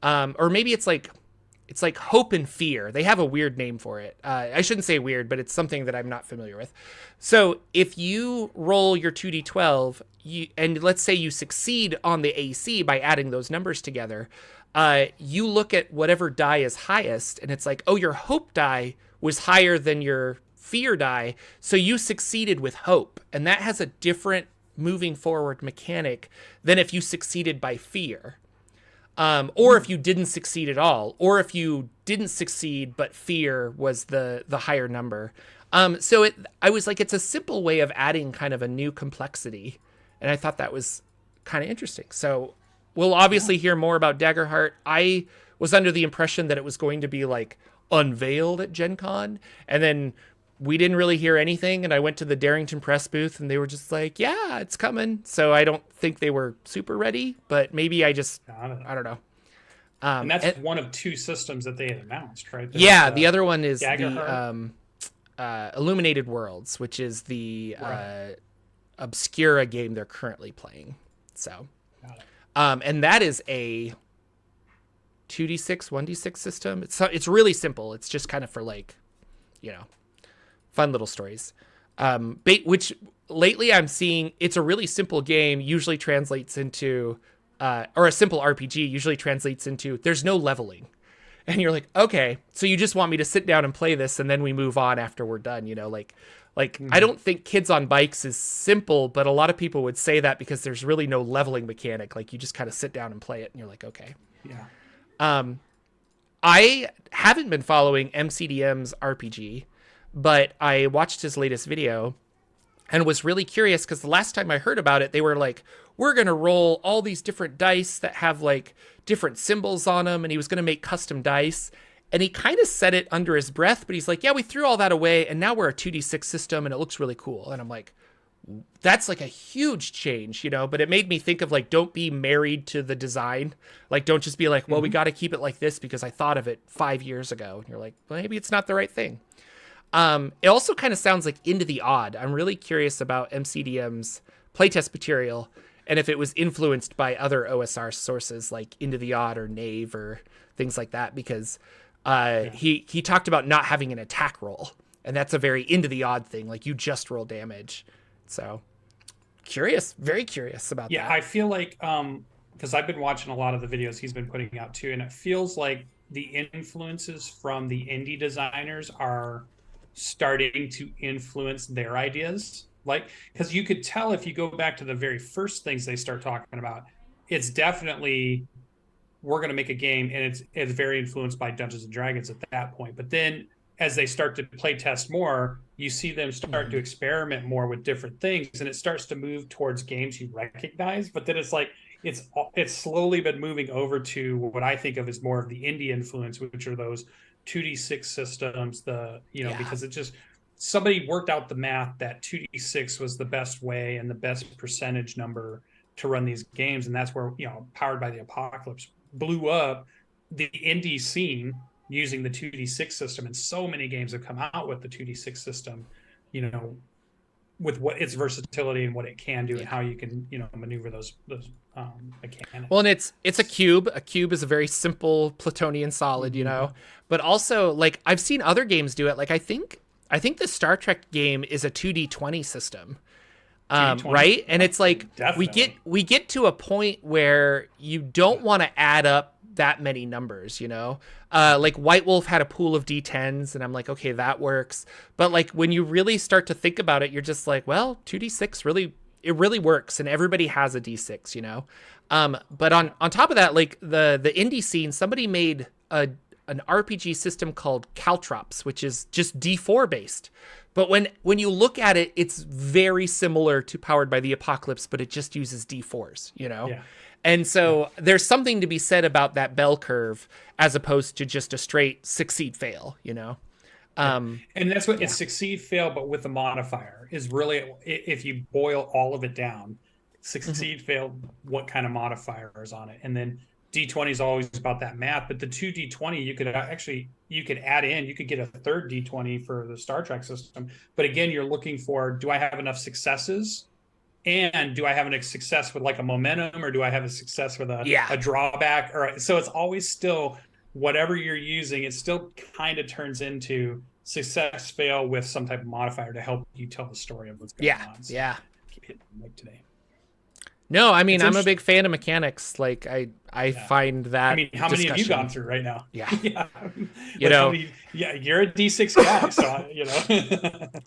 Or maybe it's like hope and fear. They have a weird name for it. I shouldn't say weird, but it's something that I'm not familiar with. So if you roll your 2D12, and let's say you succeed on the AC by adding those numbers together, you look at whatever die is highest, and it's like, oh, your hope die was higher than your fear die, so you succeeded with hope. And that has a different moving forward mechanic than if you succeeded by fear. Or if you didn't succeed at all, or if you didn't succeed but fear was the higher number. So I was like, it's a simple way of adding kind of a new complexity, and I thought that was kind of interesting. So we'll obviously hear more about Daggerheart. I was under the impression that it was going to be like unveiled at Gen Con, and then we didn't really hear anything, and I went to the Darrington Press booth and they were just like, yeah, it's coming. So I don't think they were super ready, but maybe I don't know. And that's one of two systems that they had announced, right? The other one is Daggerheart. the Illuminated Worlds, which is the Obscura game they're currently playing. So, and that is a 2d6, 1d6 system. It's really simple. It's just kind of for like, fun little stories. Which lately I'm seeing it's a really simple game usually translates into, or a simple RPG usually translates into, there's no leveling. And you're like, okay, so you just want me to sit down and play this and then we move on after we're done, I don't think Kids on Bikes is simple, but a lot of people would say that because there's really no leveling mechanic. Like you just kind of sit down and play it and you're like, okay. Yeah. I haven't been following MCDM's RPG, but I watched his latest video and was really curious because the last time I heard about it, they were like, we're going to roll all these different dice that have like different symbols on them. And he was going to make custom dice. And he kind of said it under his breath, but he's like, yeah, we threw all that away. And now we're a 2d6 system and it looks really cool. And I'm like, that's like a huge change, but it made me think of like, don't be married to the design. Like, don't just be like, well, we got to keep it like this because I thought of it 5 years ago. And you're like, well, maybe it's not the right thing. It also kind of sounds like Into the Odd. I'm really curious about MCDM's playtest material and if it was influenced by other OSR sources like Into the Odd or Knave or things like that, because he talked about not having an attack roll, and that's a very Into the Odd thing. Like you just roll damage. So very curious about that. Yeah, I feel like, because I've been watching a lot of the videos he's been putting out too, and it feels like the influences from the indie designers are starting to influence their ideas. Like, because you could tell if you go back to the very first things they start talking about, it's definitely, we're going to make a game, and it's very influenced by Dungeons and Dragons at that point. But then as they start to play test more, you see them start to experiment more with different things, and it starts to move towards games you recognize. But then it's like it's slowly been moving over to what I think of as more of the indie influence, which are those 2d6 systems. Because it just, somebody worked out the math that 2d6 was the best way and the best percentage number to run these games, and that's where Powered by the Apocalypse blew up the indie scene. using the 2d6 system, and so many games have come out with the 2d6 system, with what its versatility and what it can do and how you can, maneuver those mechanics. Well, and it's a cube. A cube is a very simple Platonian solid, but also like I've seen other games do it. Like I think the Star Trek game is a 2d20 system. 2D20? Right? And it's like Definitely. we get to a point where you don't want to add up that many numbers, like White Wolf had a pool of D10s and I'm like, okay, that works. But like when you really start to think about it, you're just like, well, 2d6 really works, and everybody has a d6, but on top of that, like the indie scene, somebody made an RPG system called Caltrops, which is just d4 based. But when you look at it, it's very similar to Powered by the Apocalypse, but it just uses d4s, Yeah. And so there's something to be said about that bell curve as opposed to just a straight succeed fail, And that's what it's succeed fail, but with the modifier is really, if you boil all of it down, succeed fail, what kind of modifier is on it? And then D20 is always about that math, but the 2D20 you could add in, you could get a third D20 for the Star Trek system. But again, you're looking for, do I have enough successes? And do I have a success with like a momentum, or do I have a success with a drawback? So it's always still whatever you're using. It still kind of turns into success fail with some type of modifier to help you tell the story of what's going on. So keep hitting the mic today. No, I mean, I'm a big fan of mechanics. Like I find that. I mean, how many have you gone through right now? Yeah. You're a D6 guy, so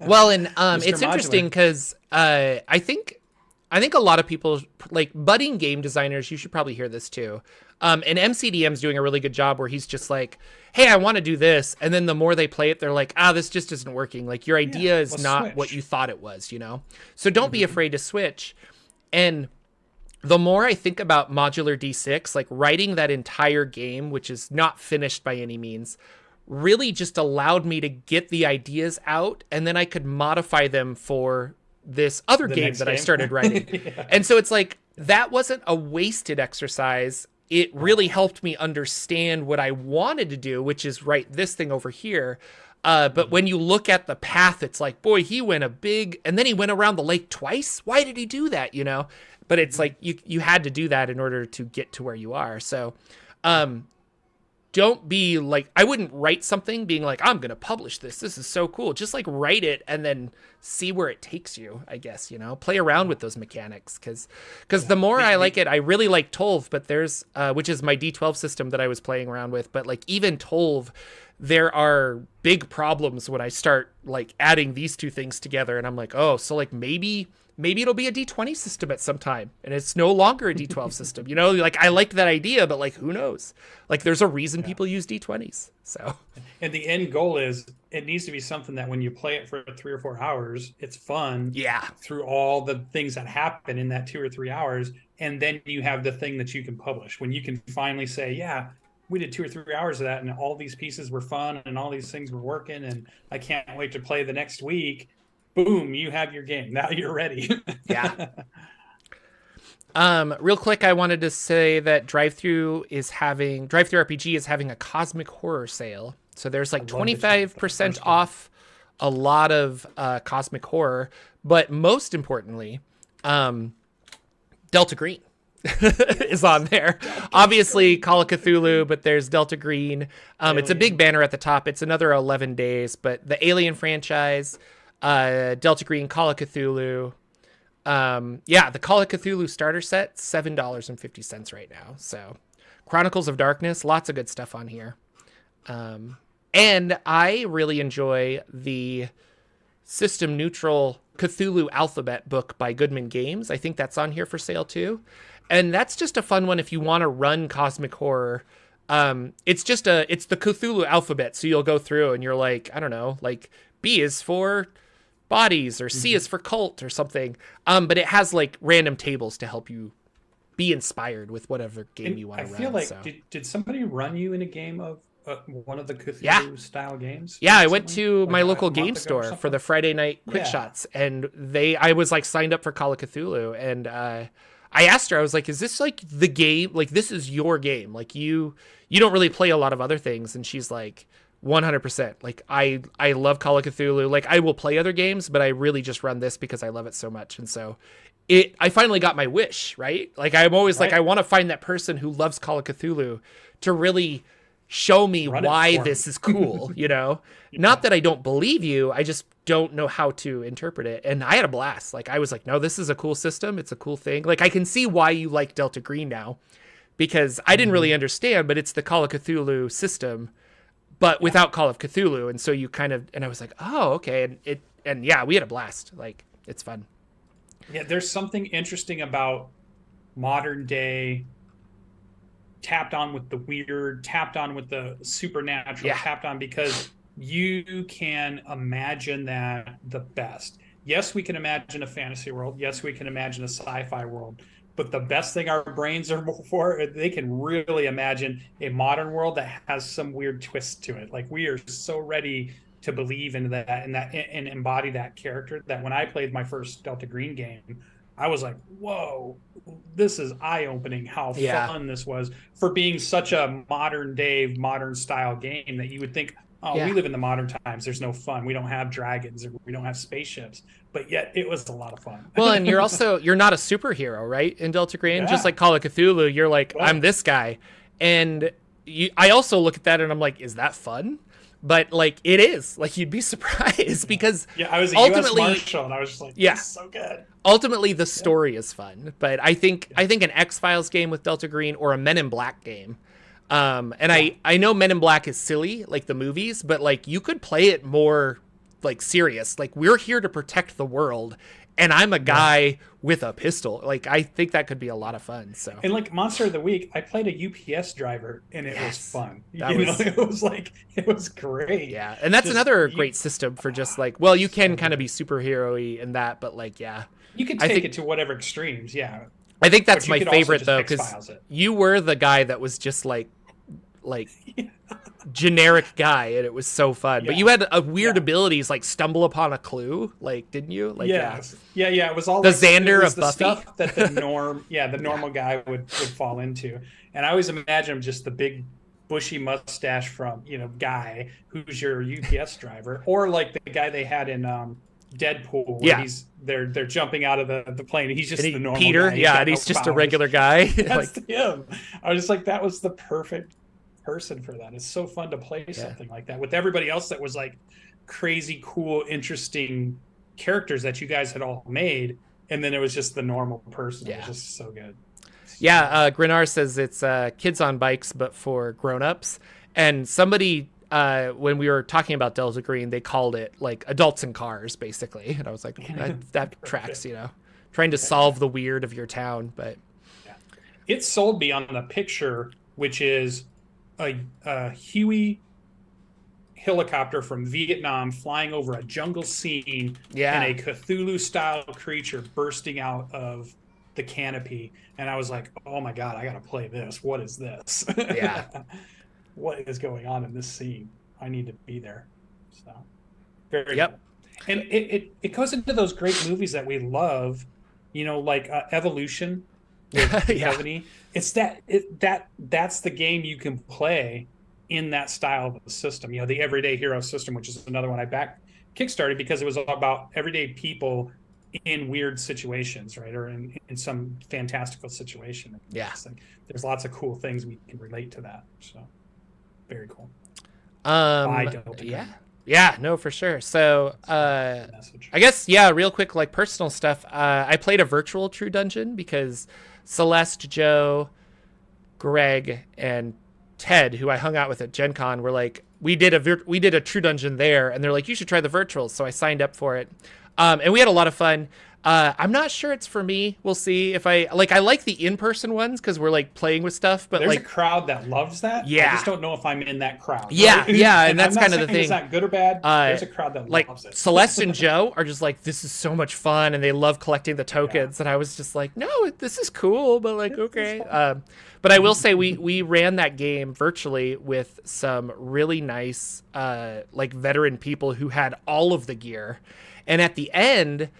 Well, and it's interesting because I think a lot of people, like budding game designers, you should probably hear this too. And MCDM's doing a really good job where he's just like, hey, I want to do this. And then the more they play it, they're like, this just isn't working. Like your idea is not switch. what you thought it was, So don't be afraid to switch. And the more I think about modular D6, like writing that entire game, which is not finished by any means, really just allowed me to get the ideas out, and then I could modify them for this other game that I started writing. And so it's like, that wasn't a wasted exercise. It really helped me understand what I wanted to do, which is write this thing over here. But when you look at the path, it's like, boy, he went and then he went around the lake twice. Why did he do that? But it's like, you had to do that in order to get to where you are. So, don't be like, I wouldn't write something being like, I'm going to publish this. This is so cool. Just like write it and then see where it takes you, I guess, play around with those mechanics. Cause the more I like it, I really like Tolv, but there's, which is my D12 system that I was playing around with. But like even Tolv, there are big problems when I start like adding these two things together. And I'm like, oh, so like maybe it'll be a D20 system at some time, and it's no longer a D12 system. Like I liked that idea, but like who knows? Like there's a reason people use D20s. So, and the end goal is it needs to be something that when you play it for 3 or 4 hours, it's fun. Yeah. Through all the things that happen in that 2 or 3 hours, and then you have the thing that you can publish when you can finally say, yeah, we did 2 or 3 hours of that, and all these pieces were fun, and all these things were working, and I can't wait to play the next week. Boom, you have your game. Now you're ready. Yeah. Real quick, I wanted to say that Drive-Thru RPG is having a cosmic horror sale. So there's like 25% off a lot of cosmic horror, but most importantly, Delta Green is on there. Obviously Call of Cthulhu, but there's Delta Green. It's a big banner at the top. It's another 11 days, but the Alien franchise, Delta Green, Call of Cthulhu. The Call of Cthulhu starter set, $7.50 right now. So Chronicles of Darkness, lots of good stuff on here. And I really enjoy the system neutral Cthulhu alphabet book by Goodman Games. I think that's on here for sale too. And that's just a fun one if you want to run cosmic horror. It's the Cthulhu alphabet. So you'll go through and you're like, I don't know, like B is for bodies, or C is for cult or something. But it has like random tables to help you be inspired with whatever game you want to run. I feel like, so. did somebody run you in a game of one of the Cthulhu style games? Yeah, I went to my local game store for the Friday night quick shots, and I was like signed up for Call of Cthulhu, and I asked her, I was like, is this like the game? Like, this is your game. Like, you don't really play a lot of other things. And she's like, 100%. Like, I love Call of Cthulhu. Like, I will play other games, but I really just run this because I love it so much. And so I finally got my wish, right? Like, I'm always like, I want to find that person who loves Call of Cthulhu to really show me why this is cool, you know? Yeah. Not that I don't believe you, I just don't know how to interpret it. And I had a blast. Like, I was like, no, this is a cool system. It's a cool thing. Like, I can see why you like Delta Green now, because I didn't really understand, but it's the Call of Cthulhu system, but without Call of Cthulhu. And so you kind of, and I was like, oh, okay. And yeah, we had a blast. Like, it's fun. Yeah, there's something interesting about modern day tapped on with the weird, tapped on with the supernatural, tapped on because you can imagine that the best. Yes, we can imagine a fantasy world. Yes, we can imagine a sci-fi world. But the best thing our brains are for, they can really imagine a modern world that has some weird twist to it. Like, we are so ready to believe in that and embody that character that when I played my first Delta Green game, I was like, whoa, this is eye-opening how fun this was for being such a modern day, modern style game that you would think, we live in the modern times. There's no fun. We don't have dragons or we don't have spaceships, but yet it was a lot of fun. Well, and you're not a superhero, right? In Delta Green, just like Call of Cthulhu, you're like, I'm this guy. And I also look at that and I'm like, is that fun? But like, it is. Like, you'd be surprised because I was a U.S. Marshal and I was just like, this is so good. Ultimately, the story is fun, but I think an X-Files game with Delta Green or a Men in Black game. I know Men in Black is silly, like the movies, but like, you could play it more like serious. Like, we're here to protect the world, and I'm a guy with a pistol. Like, I think that could be a lot of fun. So, and like Monster of the Week, I played a UPS driver, and it was fun. It was great. Yeah, and that's another great system for just like, well, you can kind of be superhero-y in that, but like, you can take it to whatever extremes. Yeah, I think that's my favorite though, because you were the guy that was just like generic guy, and it was so fun. But you had a weird abilities, like stumble upon a clue, like, didn't you? Like, it was all the like, Xander of the Buffy stuff that the normal guy would fall into. And I always imagine him just the big bushy mustache from guy who's your UPS driver, or like the guy they had in Deadpool, where they're jumping out of the plane, and he's just the normal Peter guy. And he's just a regular guy. That's like him. I was just like, that was the perfect person for that. It's so fun to play something like that with everybody else that was like crazy cool, interesting characters that you guys had all made, and then it was just the normal person. It was just so good. Grinar says it's kids on bikes but for grown-ups, and somebody when we were talking about Delta Green, they called it like adults in cars, basically, and I was like, that tracks, trying to solve the weird of your town. But it sold me on the picture, which is a Huey helicopter from Vietnam flying over a jungle scene, and a Cthulhu-style creature bursting out of the canopy. And I was like, oh my God, I got to play this. What is this? What is going on in this scene? I need to be there. So, very cool. And it goes into those great movies that we love, like Evolution. It's that's the game you can play in that style of the system. The Everyday Hero system, which is another one I backed Kickstarted because it was all about everyday people in weird situations, right? Or in some fantastical situation. Like, there's lots of cool things we can relate to that. So very cool. No, for sure. So I guess real quick, like personal stuff. I played a virtual True Dungeon because Celeste, Joe, Greg, and Ted, who I hung out with at Gen Con, were like, we did a True Dungeon there, and they're like, you should try the virtual. So I signed up for it, and we had a lot of fun. I'm not sure it's for me. We'll see if I like the in-person ones because we're like playing with stuff. But there's a crowd that loves that. I just don't know if I'm in that crowd. And that's kind of the thing. It's not good or bad. There's a crowd that loves it. Celeste and Joe are just like, this is so much fun, and they love collecting the tokens. And I was just like, no, this is cool, but like, okay. But I will say we ran that game virtually with some really nice like veteran people who had all of the gear, and at the end,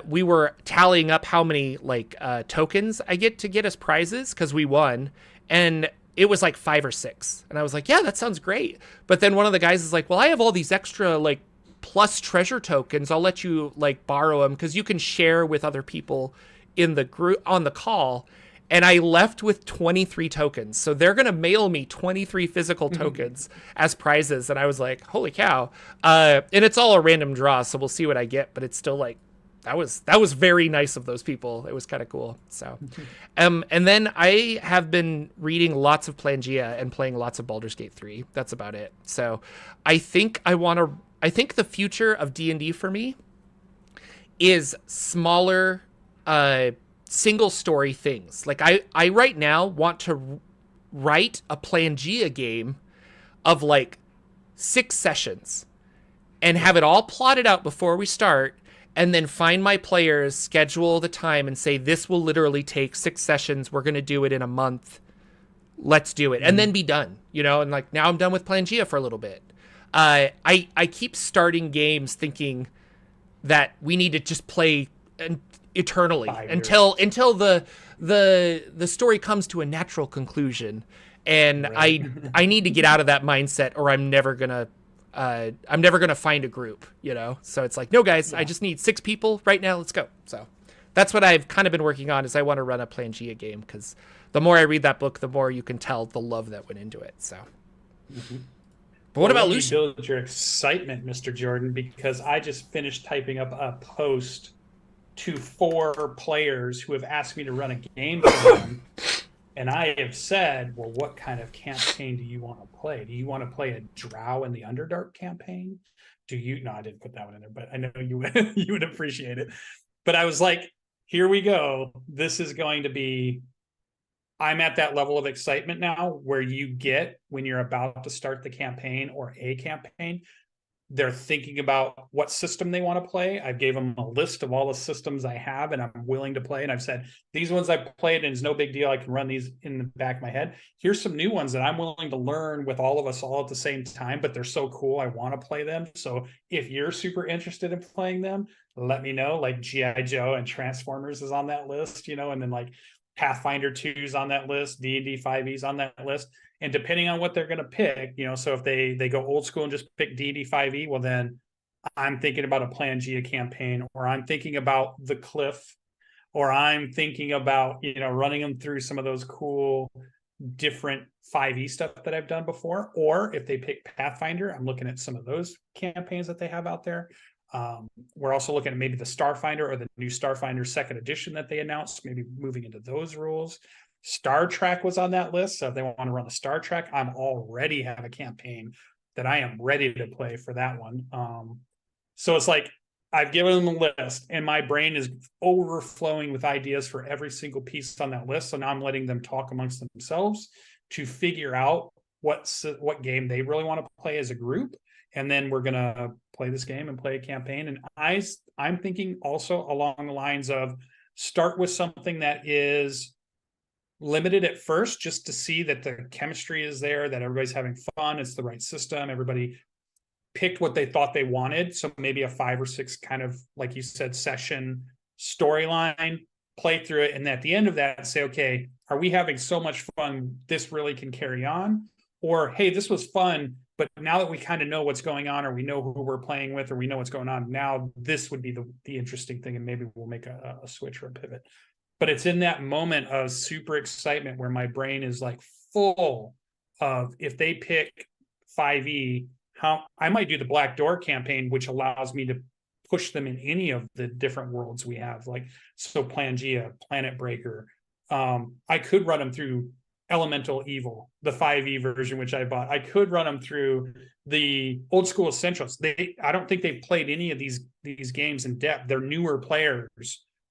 we were tallying up how many like tokens I get to get as prizes because we won, and it was like 5 or 6, and I was like, yeah, that sounds great. But then one of the guys is like, well, I have all these extra like plus treasure tokens. I'll let you like borrow them because you can share with other people in the group on the call. And I left with 23 tokens. So they're going to mail me 23 physical tokens as prizes. And I was like, holy cow. And it's all a random draw. So we'll see what I get. But it's still like, that was very nice of those people. It was kind of cool. So, and then I have been reading lots of Pangea and playing lots of Baldur's Gate 3. That's about it. So I think the future of D&D for me is smaller, single story things. Like I right now want to write a Pangea game of like 6 sessions and have it all plotted out before we start, and then find my players, schedule the time, and say, this will literally take 6 sessions. We're going to do it in a month. Let's do it. And then be done, and like, now I'm done with Pangea for a little bit. I keep starting games thinking that we need to just play eternally until the story comes to a natural conclusion, and right. I need to get out of that mindset, or I'm never gonna find a group, so it's like, no guys, I just need 6 people right now, let's go. So that's what I've kind of been working on, is I want to run a Pangea game, because the more I read that book, the more you can tell the love that went into it. So But what about Lucy? Build your excitement, Mr. Jordan, because I just finished typing up a post to 4 players who have asked me to run a game for them. And I have said, well, what kind of campaign do you want to play? Do you want to play a Drow in the Underdark campaign? No, I didn't put that one in there, but I know you would appreciate it. But I was like, here we go. This is going to be, I'm at that level of excitement now where you get, when you're about to start the campaign or a campaign, they're thinking about what system they want to play. I gave them a list of all the systems I have and I'm willing to play. And I've said, these ones I've played and it's no big deal. I can run these in the back of my head. Here's some new ones that I'm willing to learn with all of us all at the same time, but they're so cool. I want to play them. So if you're super interested in playing them, let me know. Like G.I. Joe and Transformers is on that list, and then like Pathfinder 2 is on that list, D&D 5e is on that list. And depending on what they're going to pick, so if they go old school and just pick D&D 5e, well, then I'm thinking about a Pangea campaign, or I'm thinking about the Cliff, or I'm thinking about, running them through some of those cool different 5e stuff that I've done before. Or if they pick Pathfinder, I'm looking at some of those campaigns that they have out there. We're also looking at maybe the Starfinder or the new Starfinder 2nd edition that they announced, maybe moving into those rules. Star Trek was on that list. So if they want to run the Star Trek, I'm already have a campaign that I am ready to play for that one. So it's like, I've given them a list and my brain is overflowing with ideas for every single piece on that list. So now I'm letting them talk amongst themselves to figure out what game they really want to play as a group. And then we're going to play this game and play a campaign. And I'm thinking also along the lines of start with something that is limited at first, just to see that the chemistry is there, that everybody's having fun, it's the right system, everybody picked what they thought they wanted. So maybe a 5 or 6 kind of, like you said, session storyline, play through it. And at the end of that, say, okay, are we having so much fun this really can carry on? Or, hey, this was fun, but now that we kind of know what's going on, or we know who we're playing with, or we know what's going on, now this would be the interesting thing, and maybe we'll make a switch or a pivot. But it's in that moment of super excitement where my brain is like full of, if they pick 5e, how I might do the Black Door campaign, which allows me to push them in any of the different worlds we have. Like, so Pangea, Planet Breaker. I could run them through Elemental Evil, the 5e version, which I bought. I could run them through the old school Essentials. I don't think they've played any of these games in depth. They're newer players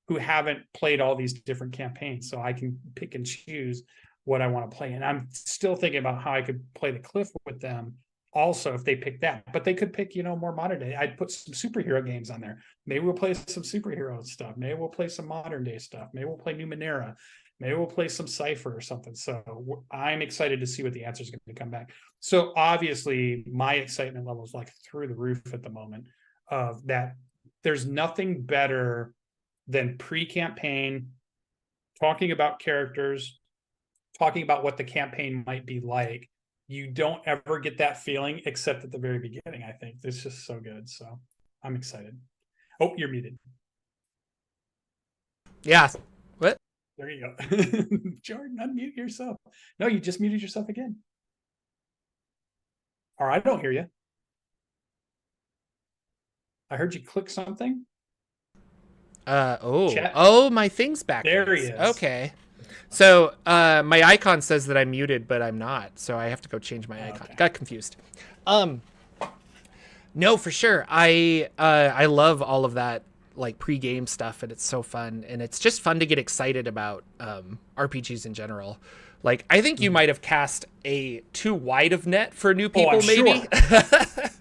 who haven't played all these different campaigns. So I can pick and choose what I want to play. And I'm still thinking about how I could play the Cliff with them also if they pick that. But they could pick, more modern day. I'd put some superhero games on there. Maybe we'll play some superhero stuff. Maybe we'll play some modern day stuff. Maybe we'll play Numenera. Maybe we'll play some Cypher or something. So I'm excited to see what the answer is going to come back. So obviously my excitement level is like through the roof at the moment of that there's nothing better than pre-campaign, talking about characters, talking about what the campaign might be like. You don't ever get that feeling except at the very beginning, I think. It's just so good. So I'm excited. Oh, you're muted. Yeah. What? There you go. Jordan, unmute yourself. No, you just muted yourself again. Or I don't hear you. I heard you click something. Chat. Oh, my thing's back. There he is. Okay. So my icon says that I'm muted, but I'm not. So I have to go change my icon. Okay. Got confused. No, for sure. I love all of that like pre-game stuff, and it's so fun, and it's just fun to get excited about RPGs in general. Like, I think you might have cast a too wide of net for new people, maybe. Sure.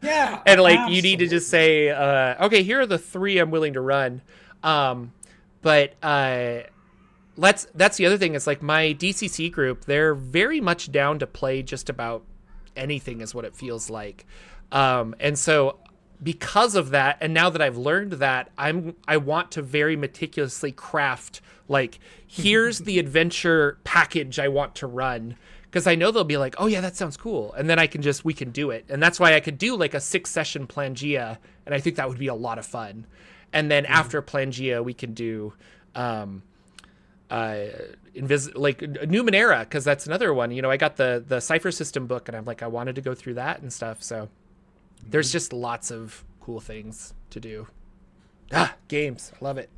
Yeah. And like, absolutely. you need to just say, okay, here are the 3 I'm willing to run. But that's the other thing. Is like my DCC group, they're very much down to play just about anything, is what it feels like. And so because of that, and now that I've learned that, I want to very meticulously craft, like, here's the adventure package I want to run, because I know they'll be like, oh yeah, that sounds cool, and then we can do it. And that's why I could do like a 6-session Pangea, and I think that would be a lot of fun. And then after Pangea, we can do like Numenera, because that's another one. You know, I got the Cypher System book, and I'm like, I wanted to go through that and stuff. So there's just lots of cool things to do. Games, I love it.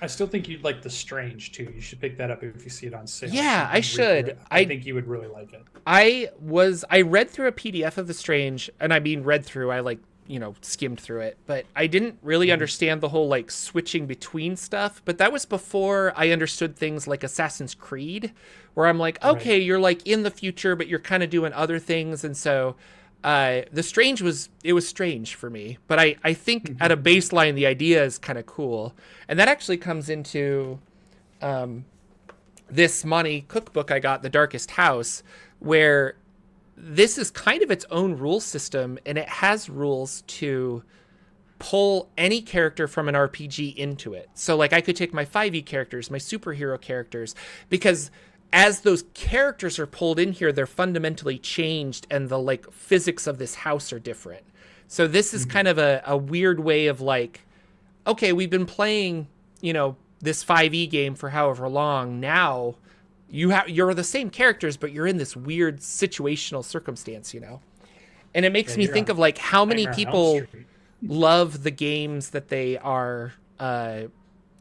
I still think you'd like The Strange too. You should pick that up if you see it on sale. Yeah, I should. I think you would really like it. I read through a PDF of The Strange, and I mean read through, I like, you know, skimmed through it, but I didn't really understand the whole like switching between stuff. But that was before I understood things like Assassin's Creed, where I'm like, okay, you're like in the future, but you're kind of doing other things. And so The Strange was strange for me, but I think at a baseline, the idea is kind of cool. And that actually comes into this Monty cookbook I got, The Darkest House, where this is kind of its own rule system, and it has rules to pull any character from an RPG into it. So like I could take my 5e characters, my superhero characters, because as those characters are pulled in here, they're fundamentally changed, and the like physics of this house are different. So this is kind of a weird way of like, okay, we've been playing, you know, this 5e game for however long. Now you're the same characters, but you're in this weird situational circumstance, you know? And it makes me think of like how many people love the games that they are,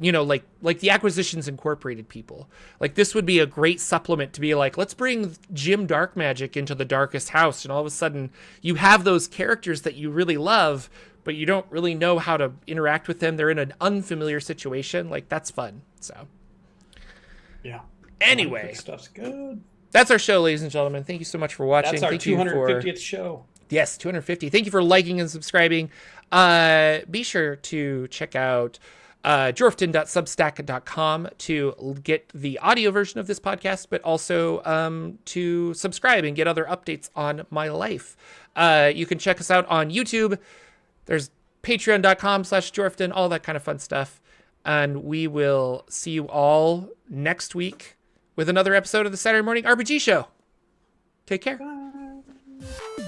you know, like the Acquisitions Incorporated people. Like this would be a great supplement to be like, let's bring Jim Darkmagic into the Darkest House. And all of a sudden you have those characters that you really love, but you don't really know how to interact with them. They're in an unfamiliar situation. Like that's fun. So yeah. Anyway, stuff's good. That's our show, ladies and gentlemen. Thank you so much for watching. That's our Thank 250th show. Yes, 250. Thank you for liking and subscribing. Be sure to check out jorphdan.substack.com to get the audio version of this podcast, but also to subscribe and get other updates on my life. You can check us out on YouTube. There's patreon.com/jorphdan, all that kind of fun stuff. And we will see you all next week with another episode of the Saturday Morning RPG Show. Take care. Bye.